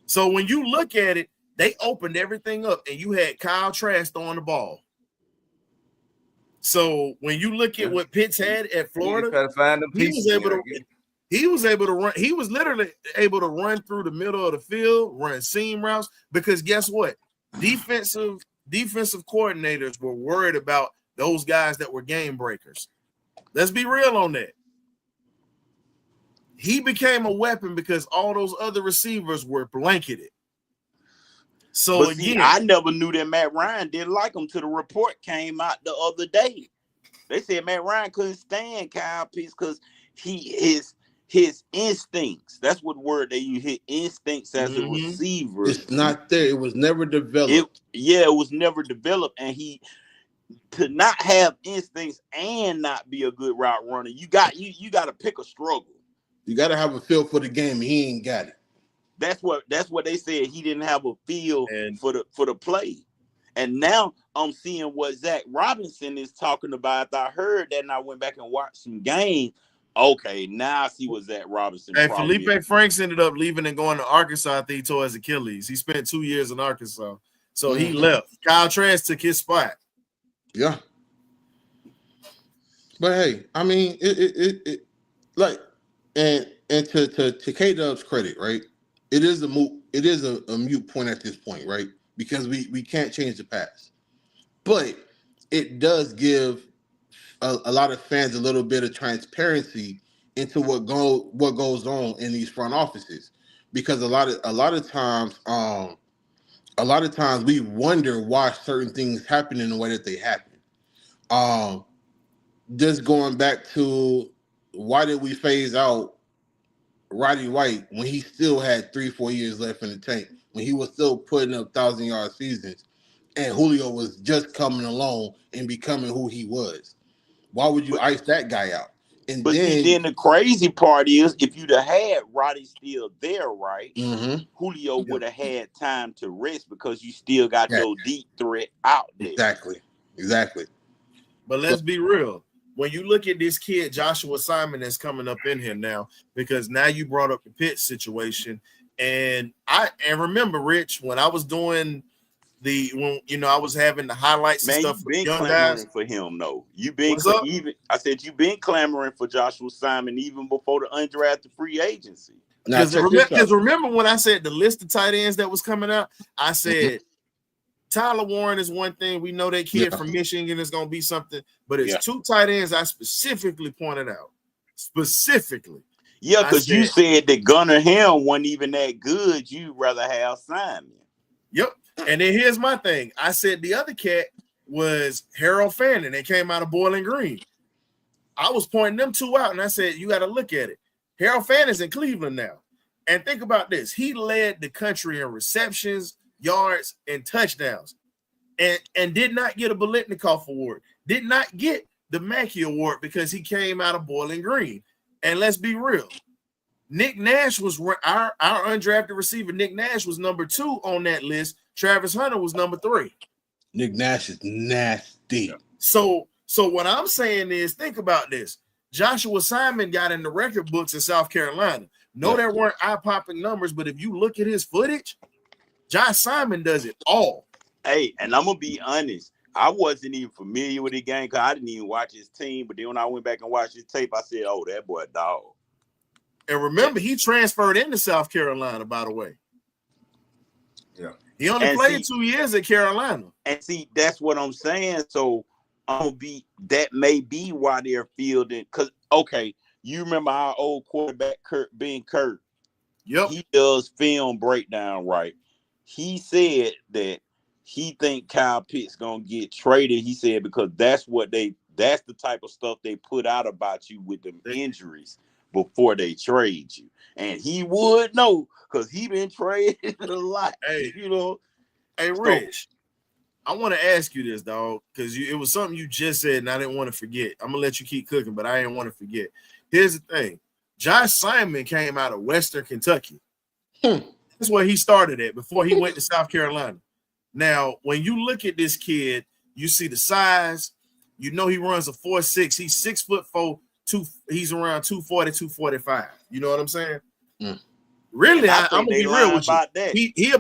So when you look at it, they opened everything up, and you had Kyle Trask throwing the ball. So when you look at what Pitts had at Florida, he was able to run. He was literally able to run through the middle of the field, run seam routes. Because guess what? Defensive coordinators were worried about those guys that were game breakers. Let's be real on that. he became a weapon because all those other receivers were blanketed. So But see, again, I never knew that Matt Ryan didn't like him till the report came out the other day. They said Matt Ryan couldn't stand Kyle Pitts because his instincts. That's what word they use. His instincts as a receiver. It's not there. It was never developed. It was never developed, and to not have instincts and not be a good route runner, you got to pick a struggle. You got to have a feel for the game. And he ain't got it. That's what they said. He didn't have a feel for the play. And now I'm seeing what Zach Robinson is talking about. I heard that and I went back and watched some games. Okay, now I see what Zach Robinson. Hey, Felipe Franks ended up leaving and going to Arkansas. I think he tore his Achilles. He spent 2 years in Arkansas. So he left. Kyle Trask took his spot. Yeah. But hey, I mean, it like, and to K-Dub's credit, right? It is a mute point at this point, right? Because we can't change the past. But it does give a lot of fans a little bit of transparency into what goes on in these front offices. Because a lot of times we wonder why certain things happen in the way that they happen. Just going back to why did we phase out Roddy White when he still had 3-4 years left in the tank, when he was still putting up 1,000-yard seasons, and Julio was just coming along and becoming who he was? Why would you ice that guy out? And then the crazy part is, if you'd have had Roddy still there, right, Julio would have had time to rest because you still got your deep threat out there. Exactly. But let's be real. When you look at this kid, Joshua Simon, that's coming up in here now, because now you brought up the Pitts situation. And remember, Rich, when I was doing I was having the highlights and stuff. You've been clamoring for him, though. You've been you've been clamoring for Joshua Simon even before the undrafted free agency. Because remember when I said the list of tight ends that was coming out, I said Tyler Warren is one thing. We know that kid from Michigan is going to be something, but it's two tight ends I specifically pointed out. Specifically. Yeah, because you said that Gunnar Helm wasn't even that good. You'd rather have Simon. Yep. And then here's my thing. I said the other cat was Harold Fannin. They came out of Bowling Green. I was pointing them two out, and I said, you got to look at it. Harold Fannin's in Cleveland now. And think about this. He led the country in receptions, yards, and touchdowns, and did not get a Biletnikoff Award, did not get the Mackey Award because he came out of Bowling Green. And let's be real, Nick Nash was our undrafted receiver. Nick Nash was number 2 on that list. Travis Hunter was number 3. Nick Nash is nasty. So what I'm saying is, think about this. Joshua Simon got in the record books in South Carolina. No, there weren't eye-popping numbers, but if you look at his footage, Josh Simon does it all. Hey, and I'm going to be honest. I wasn't even familiar with the game because I didn't even watch his team. But then when I went back and watched his tape, I said, oh, that boy a dog. And remember, he transferred into South Carolina, by the way. Yeah. He only played 2 years at Carolina. And see, that's what I'm saying. So that may be why they're fielding. Because, okay, you remember our old quarterback, Ben Kurt. Yep. He does film breakdown, right? He said that he think Kyle Pitts gonna get traded. He said because that's the type of stuff they put out about you with them injuries before they trade you. And he would know because he been traded a lot. Hey, Hey, Rich, I want to ask you this, dog, because it was something you just said and I didn't want to forget. I'm gonna let you keep cooking, but I didn't want to forget. Here's the thing. Josh Simon came out of Western Kentucky. That's where he started at before he went to South Carolina. Now, when you look at this kid, you see the size. You know he runs a 4.6. He's 6'4". He's around 240, 245. You know what I'm saying? Really, I'm gonna be real with you. He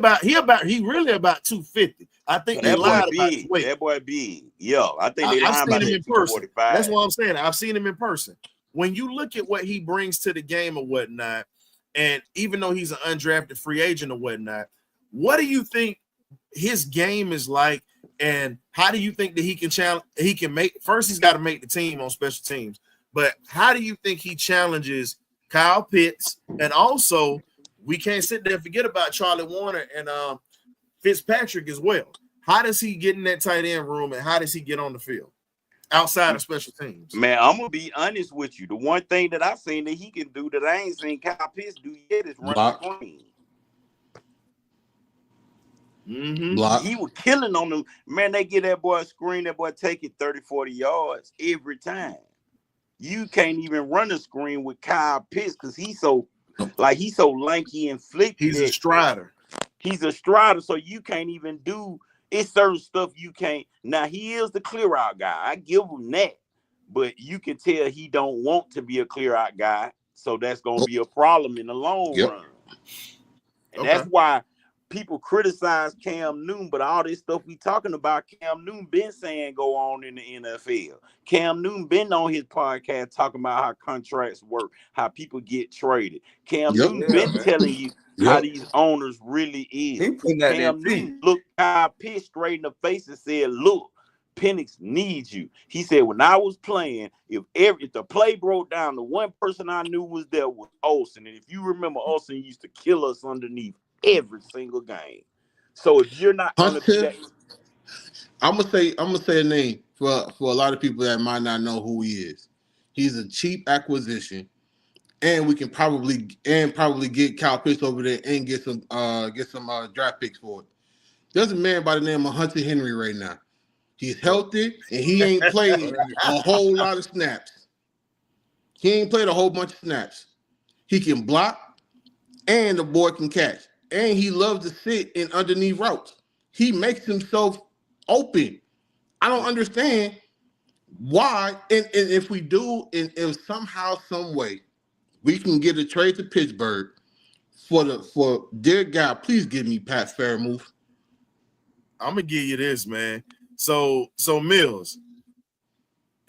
really about 250. I think they lied about his weight. That boy big. Yeah, I think they I've lied seen about him in person. 245. That's what I'm saying. I've seen him in person. When you look at what he brings to the game or whatnot, and even though he's an undrafted free agent or whatnot, what do you think his game is like, and how do you think that he can challenge? He's got to make the team on special teams, but how do you think he challenges Kyle Pitts, and also we can't sit there and forget about Charlie Warner and Fitzpatrick as well. How does he get in that tight end room, and how does he get on the field outside of special teams? Man, I'm gonna be honest with you. The one thing that I've seen that he can do that I ain't seen Kyle Pitts do yet is run the screen. Block. He was killing on them. Man, they get that boy a screen, that boy take it 30, 40 yards every time. You can't even run a screen with Kyle Pitts because he's so lanky and flicky. He's a strider. He's a strider, so you can't even do it's certain stuff you can't. Now he is the clear out guy. I give him that, but you can tell he don't want to be a clear out guy, so that's gonna be a problem in the long run. And that's why people criticize Cam Newton, but all this stuff we talking about, Cam Newton been saying go on in the NFL. Cam Newton been on his podcast talking about how contracts work, how people get traded. Cam Newton been telling you how these owners really is. Cam Newton looked Kyle Pitts straight in the face and said, look, Penix needs you. He said, when I was playing, if the play broke down, the one person I knew was there was Olsen. And if you remember, Olsen used to kill us underneath every single game. So if you're not gonna be that, I'm gonna say a name for a lot of people that might not know who he is. He's a cheap acquisition, and we can probably get Kyle Pitts over there and get some draft picks for it. There's a man by the name of Hunter Henry right now. He's healthy and he ain't played a whole lot of snaps. He ain't played a whole bunch of snaps. He can block, and the boy can catch. And he loves to sit in underneath routes. He makes himself open. I don't understand why. And if we do, in somehow, some way, we can get a trade to Pittsburgh for dear God, please give me Pat Fairmouth. I'm gonna give you this, man. So Mills,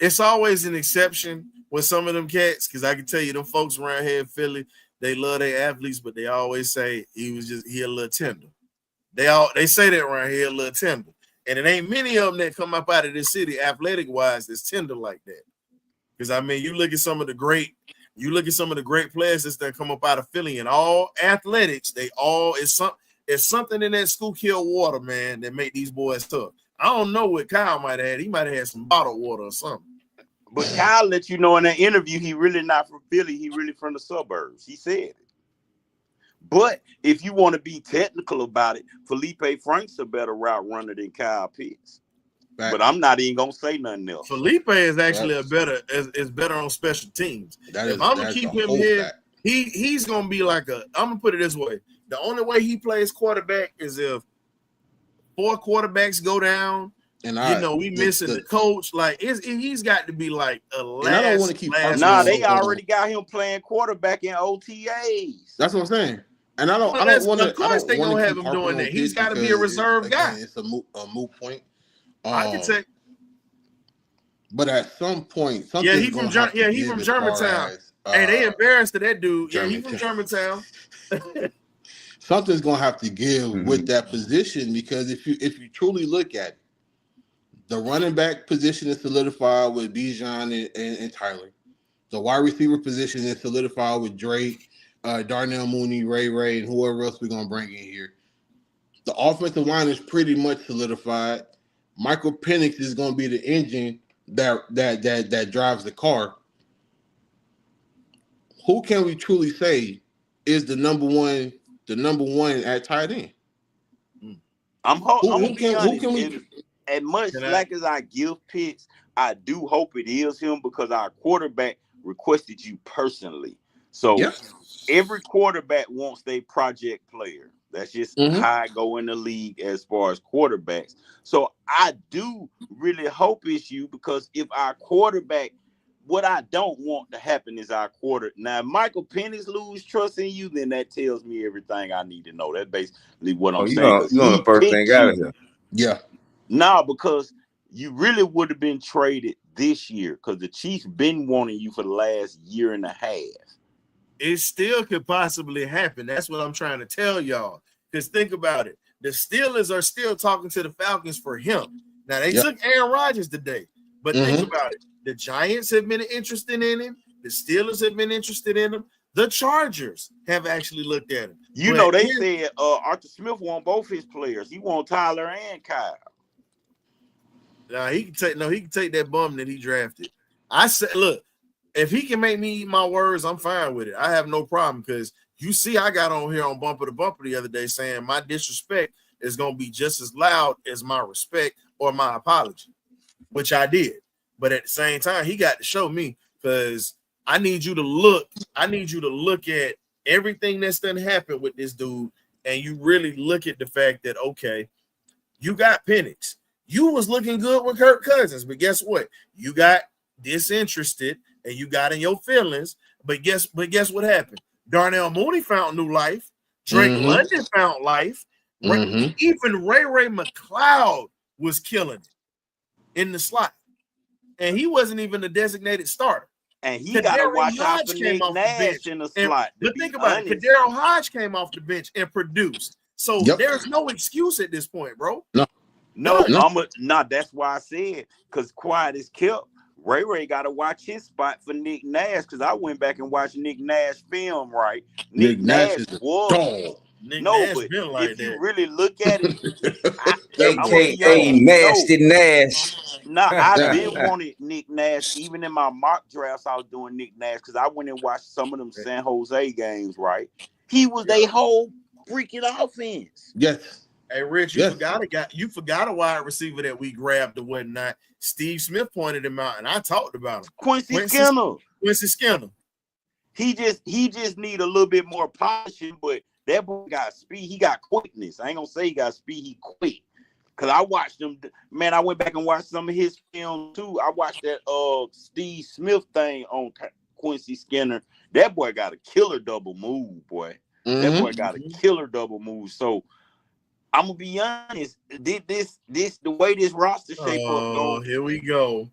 it's always an exception with some of them cats, because I can tell you them folks around here in Philly, they love their athletes, but they always say he a little tender. They say that around here, a little tender. And it ain't many of them that come up out of this city athletic wise that's tender like that. Because I mean, you look at some of the great players that come up out of Philly, and all athletics, it's something in that Schuylkill water, man, that make these boys tough. I don't know what Kyle might have had. He might have had some bottled water or something. But Kyle let you know in that interview he really not from Philly. He really from the suburbs. He said it. But if you want to be technical about it, Felipe Frank's a better route runner than Kyle Pitts. But I'm not even gonna say nothing else. Felipe is actually is better on special teams. If I'm gonna keep him here, he's gonna be like I'm gonna put it this way. The only way he plays quarterback is if 4 quarterbacks go down. And we missing the coach. Like he's got to be like a last. And I don't want to keep. They already got him playing quarterback in OTAs. That's what I'm saying. And I don't want to. Of course, they gonna have him doing that. He's got to be a reserve guy. It's a moot point. I can say. But at some point, he's from Germantown. Hey, they embarrassed that dude. Yeah, he's from Germantown. Something's gonna have to give with that position, because if you truly look at it, the running back position is solidified with Bijan and Tyler. The wide receiver position is solidified with Drake, Darnell Mooney, Ray, and whoever else we're gonna bring in here. The offensive line is pretty much solidified. Michael Penix is gonna be the engine that drives the car. Who can we truly say is the number one at tight end? Who can we? As much slack as I give Pitts, I do hope it is him, because our quarterback requested you personally. So every quarterback wants their project player. That's just how I go in the league as far as quarterbacks. So I do really hope it's you, because if our quarterback, what I don't want to happen is our now, if Michael Penix lose trust in you, then that tells me everything I need to know. That's basically what I'm saying. You know the first thing out of here. Yeah. No, because you really would have been traded this year, because the Chiefs been wanting you for the last year and a half. It still could possibly happen. That's what I'm trying to tell y'all. Because think about it. The Steelers are still talking to the Falcons for him. Now, they took Aaron Rodgers today. But think about it. The Giants have been interested in him. The Steelers have been interested in him. The Chargers have actually looked at him. You But know, they here's- said Arthur Smith want both his players. He want Tyler and Kyle. Nah, he can take that bum that he drafted. I said, look, if he can make me eat my words, I'm fine with it. I have no problem because you see, I got on here on Bumper to Bumper the other day saying my disrespect is gonna be just as loud as my respect or my apology, which I did. But at the same time, he got to show me because I need you to look at everything that's done happened with this dude, and you really look at the fact that okay, you got Penix. You was looking good with Kirk Cousins, but guess what? You got disinterested and you got in your feelings. But guess what happened? Darnell Mooney found new life. Drake London found life. Even Ray McLeod was killing it in the slot, and he wasn't even the designated starter. And he got to watch out for Nick Nash in the slot. But think about it. Kadarius Hodge came off the bench and produced. So there's no excuse at this point, bro. No, that's why I said, because quiet is kept. Ray got to watch his spot for Nick Nash, because I went back and watched Nick Nash film, right? Nick Nash was dog. But if you really look at it, AKA Nasty Nash. I've been wanted Nick Nash. Even in my mock drafts, I was doing Nick Nash because I went and watched some of them San Jose games, right? He was their whole freaking offense. Yes. Hey, Rich, you forgot a wide receiver that we grabbed or whatnot. Steve Smith pointed him out, and I talked about him. Quincy Skinner. Quincy Skinner. He just need a little bit more polishing, but that boy got speed. He got quickness. I ain't gonna say he got speed. He quick. Cause I watched him. Man, I went back and watched some of his film too. I watched that Steve Smith thing on Quincy Skinner. That boy got a killer double move, boy. That boy got a killer double move. So I'm gonna be honest. This the way this roster shape up. Oh, here we go.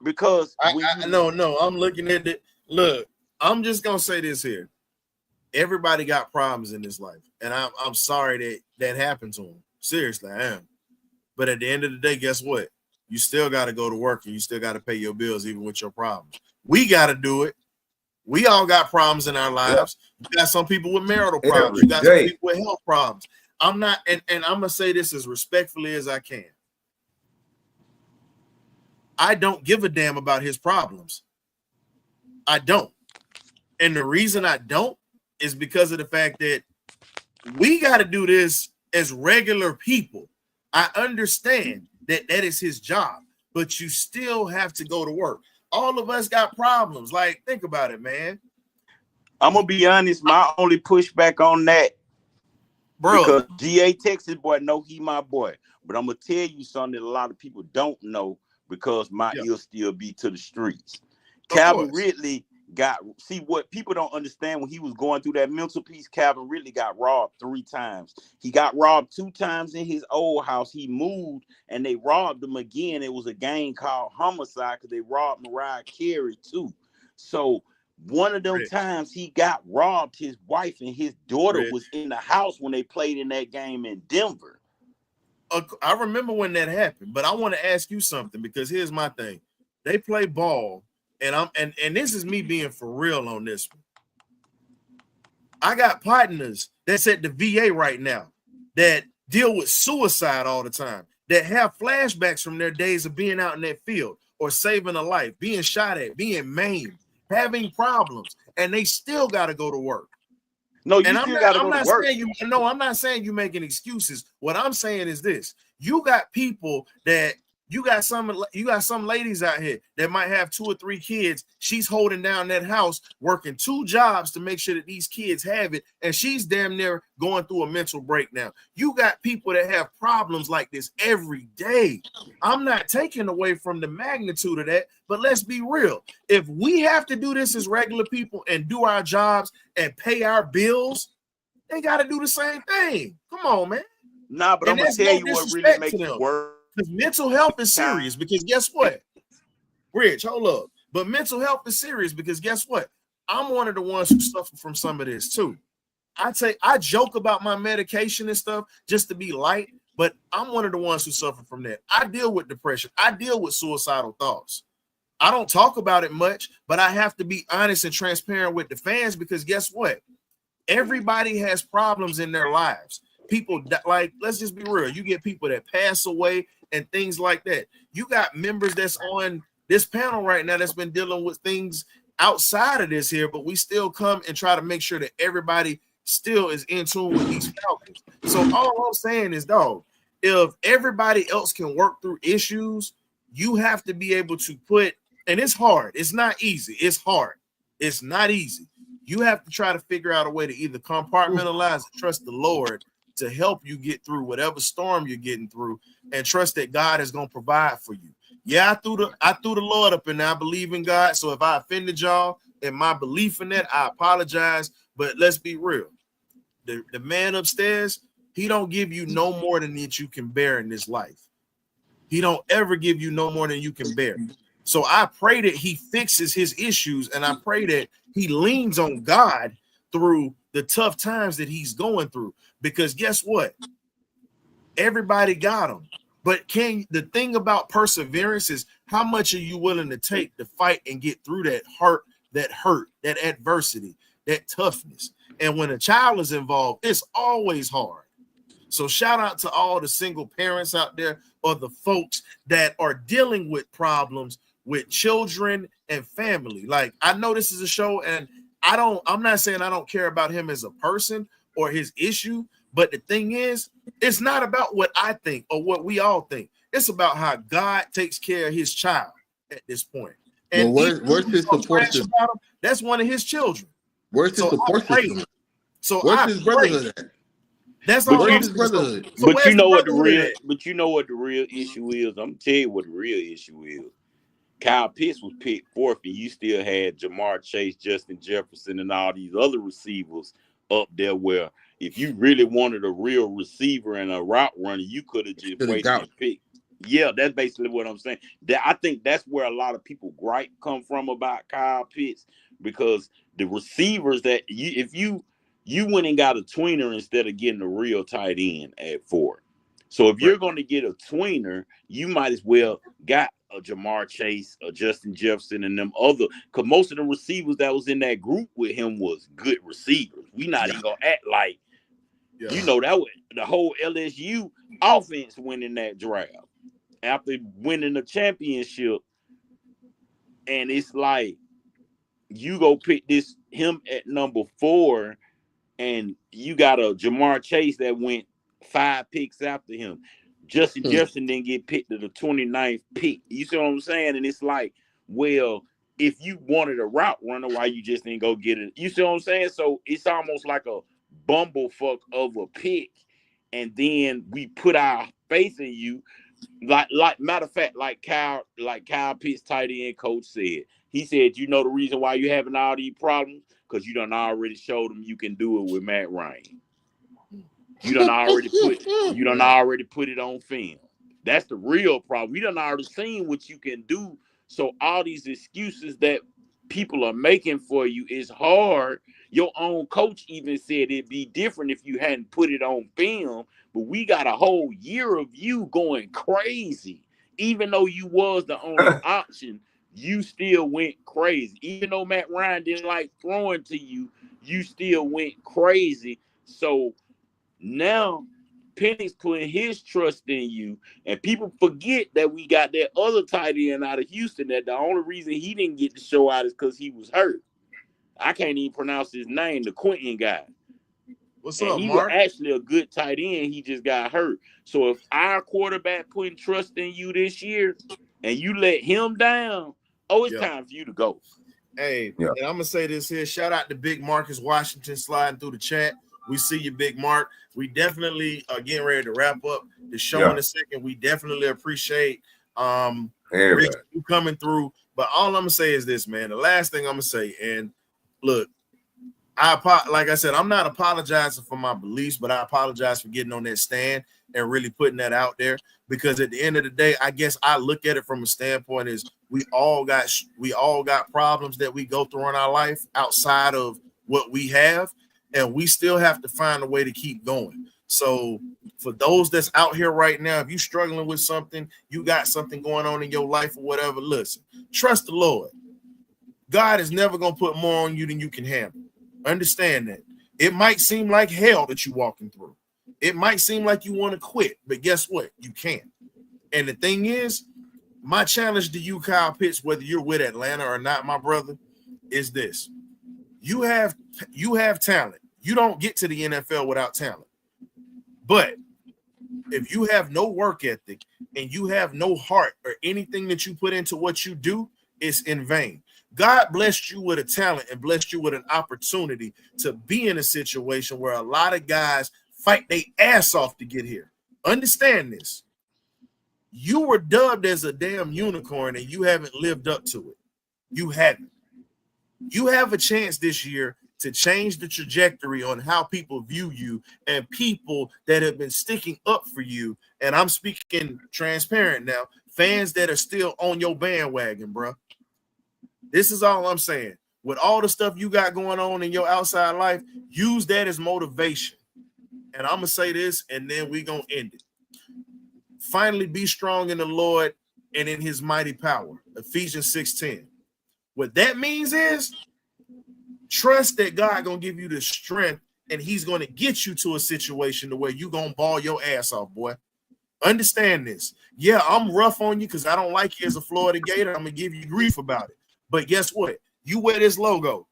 Because I'm looking at it. Look, I'm just gonna say this here. Everybody got problems in this life, and I'm sorry that happened to them. Seriously, I am. But at the end of the day, guess what? You still got to go to work, and you still got to pay your bills, even with your problems. We got to do it. We all got problems in our lives. You got some people with marital problems. You got some people with health problems. I'm not, and I'm gonna say this as respectfully as I can. I don't give a damn about his problems. I don't. And the reason I don't is because of the fact that we got to do this as regular people. I understand that is his job, but you still have to go to work. All of us got problems. Like, think about it, man. I'm gonna be honest. My only pushback on that, bro, because GA Texas boy know he my boy, but I'm gonna tell you something that a lot of people don't know because my ear still be to the streets. Calvin Ridley see what people don't understand when he was going through that mental piece. Calvin Ridley got robbed 3 times. He got robbed 2 times in his old house. He moved and they robbed him again. It was a gang called Homicide because they robbed Mariah Carey too. So one of them times he got robbed, his wife and his daughter was in the house when they played in that game in Denver. I remember when that happened, but I want to ask you something because here's my thing. They play ball. And this is me being for real on this one. I got partners that's at the VA right now that deal with suicide all the time, that have flashbacks from their days of being out in that field or saving a life, being shot at, being maimed, having problems, and they still got to go to work. No, you still got to go to work. I'm not saying you making excuses. What I'm saying is this: you got people that. You got some ladies out here that might have 2 or 3 kids. She's holding down that house, working 2 jobs to make sure that these kids have it, and she's damn near going through a mental breakdown. You got people that have problems like this every day. I'm not taking away from the magnitude of that, but let's be real. If we have to do this as regular people and do our jobs and pay our bills, they got to do the same thing. Come on, man. Nah, but I'm going to tell you what really makes it work. Because mental health is serious. Because guess what? Rich, hold up. But mental health is serious because guess what? I'm one of the ones who suffer from some of this too. I joke about my medication and stuff just to be light, but I'm one of the ones who suffer from that. I deal with depression. I deal with suicidal thoughts. I don't talk about it much, but I have to be honest and transparent with the fans because guess what? Everybody has problems in their lives. People like, let's just be real. You get people that pass away and things like that. You got members that's on this panel right now that's been dealing with things outside of this here, but we still come and try to make sure that everybody still is in tune with these Falcons. So all I'm saying is, dog, if everybody else can work through issues, you have to be able to put, and it's hard. It's not easy. It's hard. It's not easy. You have to try to figure out a way to either compartmentalize and trust the Lord to help you get through whatever storm you're getting through, and trust that God is going to provide for you. Yeah, I threw the Lord up, and I believe in God. So if I offended y'all in my belief in that, I apologize. But let's be real. The man upstairs, he don't give you no more than that you can bear in this life. He don't ever give you no more than you can bear. So I pray that he fixes his issues, and I pray that he leans on God through the tough times that he's going through. Because guess what? Everybody got him. But the thing about perseverance is how much are you willing to take to fight and get through that hurt, that adversity, that toughness. And when a child is involved, it's always hard. So shout out to all the single parents out there or the folks that are dealing with problems with children and family. Like, I know this is a show, and I'm not saying I don't care about him as a person or his issue, but the thing is, it's not about what I think or what we all think. It's about how God takes care of his child at this point. And where's his support system? That's one of his children. Where's his support system? So where's his brotherhood at? That's all. Where's his brotherhood? So but you know what the real issue is. I'm gonna tell you what the real issue is. Kyle Pitts was picked fourth, and you still had Jamar Chase, Justin Jefferson, and all these other receivers up there. Where if you really wanted a real receiver and a route runner, you could have just waited and picked. Yeah, that's basically what I'm saying. I think that's where a lot of people gripe come from about Kyle Pitts, because the receivers that if you went and got a tweener instead of getting a real tight end at 4. So if you're going to get a tweener, you might as well got a Jamar Chase, a Justin Jefferson, and them other, because most of the receivers that was in that group with him was good receivers. We not even gonna act like, you know, that was the whole LSU offense winning that draft after winning the championship. And it's like, you go pick him at number 4, and you got a Jamar Chase that went 5 picks after him. Justin Jefferson didn't get picked to the 29th pick. You see what I'm saying? And it's like, well, if you wanted a route runner, why you just didn't go get it? You see what I'm saying? So it's almost like a bumblefuck of a pick. And then we put our faith in you. Like matter of fact, like Kyle Pitts, tight end coach said. He said, you know the reason why you're having all these problems? Because you done already showed them you can do it with Matt Ryan. You done already put it on film. That's the real problem. We done already seen what you can do. So all these excuses that people are making for you is hard. Your own coach even said it'd be different if you hadn't put it on film. But we got a whole year of you going crazy. Even though you was the only option, you still went crazy. Even though Matt Ryan didn't like throwing to you, you still went crazy. So now Penix putting his trust in you, and people forget that we got that other tight end out of Houston that the only reason he didn't get to show out is because he was hurt. I can't even pronounce his name, the Quentin guy. What's and up, he Mark? was actually a good tight end. He just got hurt. So if our quarterback putting trust in you this year and you let him down, it's time for you to go. Hey, and I'm gonna say this here. Shout out to Big Marcus Washington sliding through the chat. We see you, Big Mark. We definitely are getting ready to wrap up the show in a second. We definitely appreciate Rich, you coming through. But all I'm gonna say is this, man. The last thing I'm gonna say, and look, like I said, I'm not apologizing for my beliefs, but I apologize for getting on that stand and really putting that out there, because at the end of the day, I guess I look at it from a standpoint is we all got problems that we go through in our life outside of what we have, and we still have to find a way to keep going. So for those that's out here right now, if you're struggling with something, you got something going on in your life or whatever, listen, trust the Lord. God is never going to put more on you than you can handle. Understand that. It might seem like hell that you're walking through. It might seem like you want to quit, but guess what? You can't. And the thing is, my challenge to you, Kyle Pitts, whether you're with Atlanta or not, my brother, is this. You have talent. You don't get to the NFL without talent. But if you have no work ethic and you have no heart or anything that you put into what you do, it's in vain. God blessed you with a talent and blessed you with an opportunity to be in a situation where a lot of guys fight their ass off to get here. Understand this. You were dubbed as a damn unicorn and you haven't lived up to it. You haven't. You have a chance this year to change the trajectory on how people view you and people that have been sticking up for you. And I'm speaking transparent now, fans that are still on your bandwagon, bro. This is all I'm saying. With all the stuff you got going on in your outside life, use that as motivation. And I'm going to say this, and then we're going to end it. Finally, be strong in the Lord and in his mighty power. Ephesians 6:10. What that means is trust that God going to give you the strength and he's going to get you to a situation to where you're going to ball your ass off, boy. Understand this. Yeah, I'm rough on you because I don't like you as a Florida Gator. I'm going to give you grief about it. But guess what? You wear this logo.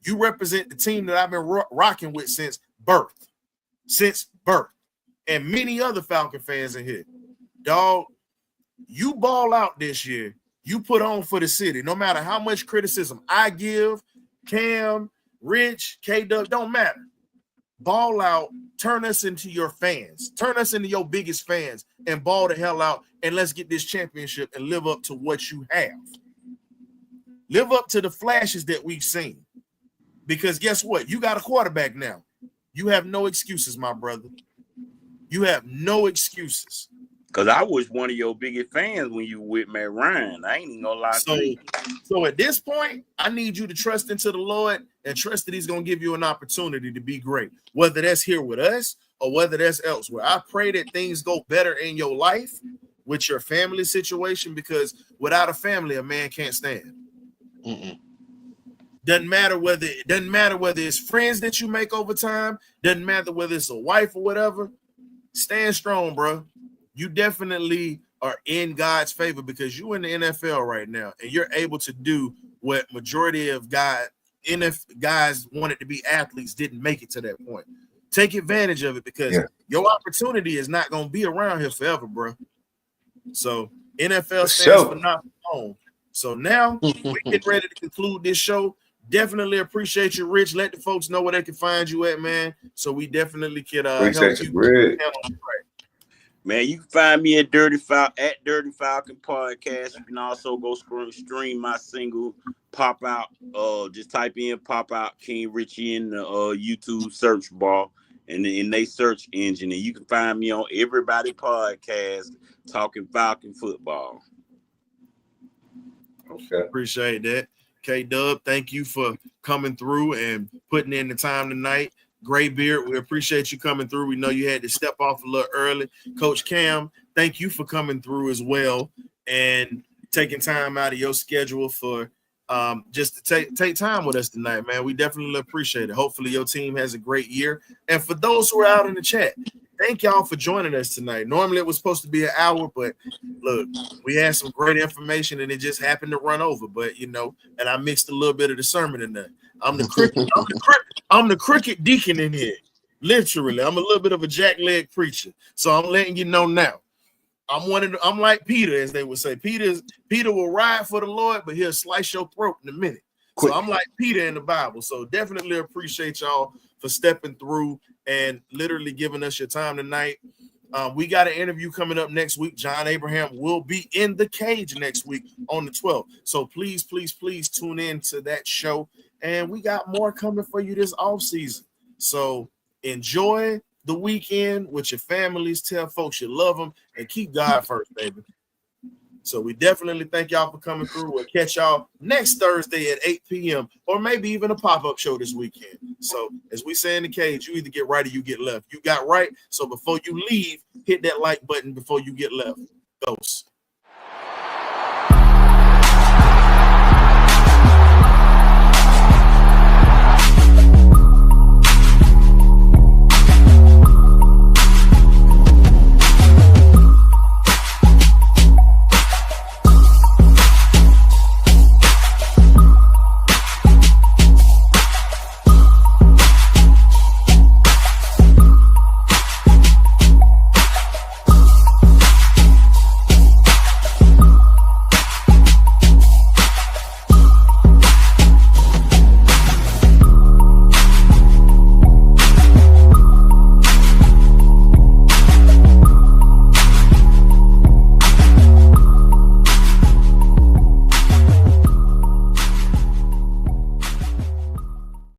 You represent the team that I've been rocking with since birth. And many other Falcon fans in here. Dog, you ball out this year. You put on for the city. No matter how much criticism I give, Cam, Rich, K-Dub, don't matter. Ball out. Turn us into your fans. Turn us into your biggest fans and ball the hell out. And let's get this championship and live up to what you have. Live up to the flashes that we've seen. Because guess what? You got a quarterback now. You have no excuses, my brother. You have no excuses. Because I was one of your biggest fans when you with Matt Ryan. I ain't even gonna lie to you. So at this point, I need you to trust into the Lord and trust that he's going to give you an opportunity to be great, whether that's here with us or whether that's elsewhere. I pray that things go better in your life with your family situation, because without a family, a man can't stand. Doesn't matter whether it's friends that you make over time, doesn't matter whether it's a wife or whatever. Stand strong, bro. You definitely are in God's favor because you're in the NFL right now and you're able to do what majority of guys wanted to be athletes didn't make it to that point. Take advantage of it because your opportunity is not going to be around here forever, bro. So NFL stands for not home. So now we get ready to conclude this show. Definitely appreciate you, Rich. Let the folks know where they can find you at, man. So we definitely can help you. Man, you can find me at Dirty Falcon Podcast. You can also go stream my single Pop Out. Just type in Pop Out King Richie in the YouTube search bar and in they search engine. And you can find me on Everybody Podcast talking Falcon football. Okay. Appreciate that. K-Dub, thank you for coming through and putting in the time tonight. Gray Beard, we appreciate you coming through. We know you had to step off a little early. Coach Cam, thank you for coming through as well and taking time out of your schedule for just to take time with us tonight, man. We definitely appreciate it. Hopefully your team has a great year. And for those who are out in the chat, thank y'all for joining us tonight. Normally it was supposed to be an hour, but look, we had some great information and it just happened to run over. But and I mixed a little bit of the sermon in there. I'm the cricket deacon in here. Literally, I'm a little bit of a jackleg preacher. So I'm letting you know now. I'm like Peter, as they would say. Peter will ride for the Lord, but he'll slice your throat in a minute. So I'm like Peter in the Bible. So definitely appreciate y'all for stepping through and literally giving us your time tonight. We got an interview coming up next week. John Abraham will be in the cage next week on the 12th. So please, please, please tune in to that show. And we got more coming for you this off season. So enjoy the weekend with your families. Tell folks you love them and keep God first, baby. So we definitely thank y'all for coming through. We'll catch y'all next Thursday at 8 p.m. or maybe even a pop-up show this weekend. So as we say in the cage, you either get right or you get left. You got right. So before you leave, hit that like button before you get left. Ghost.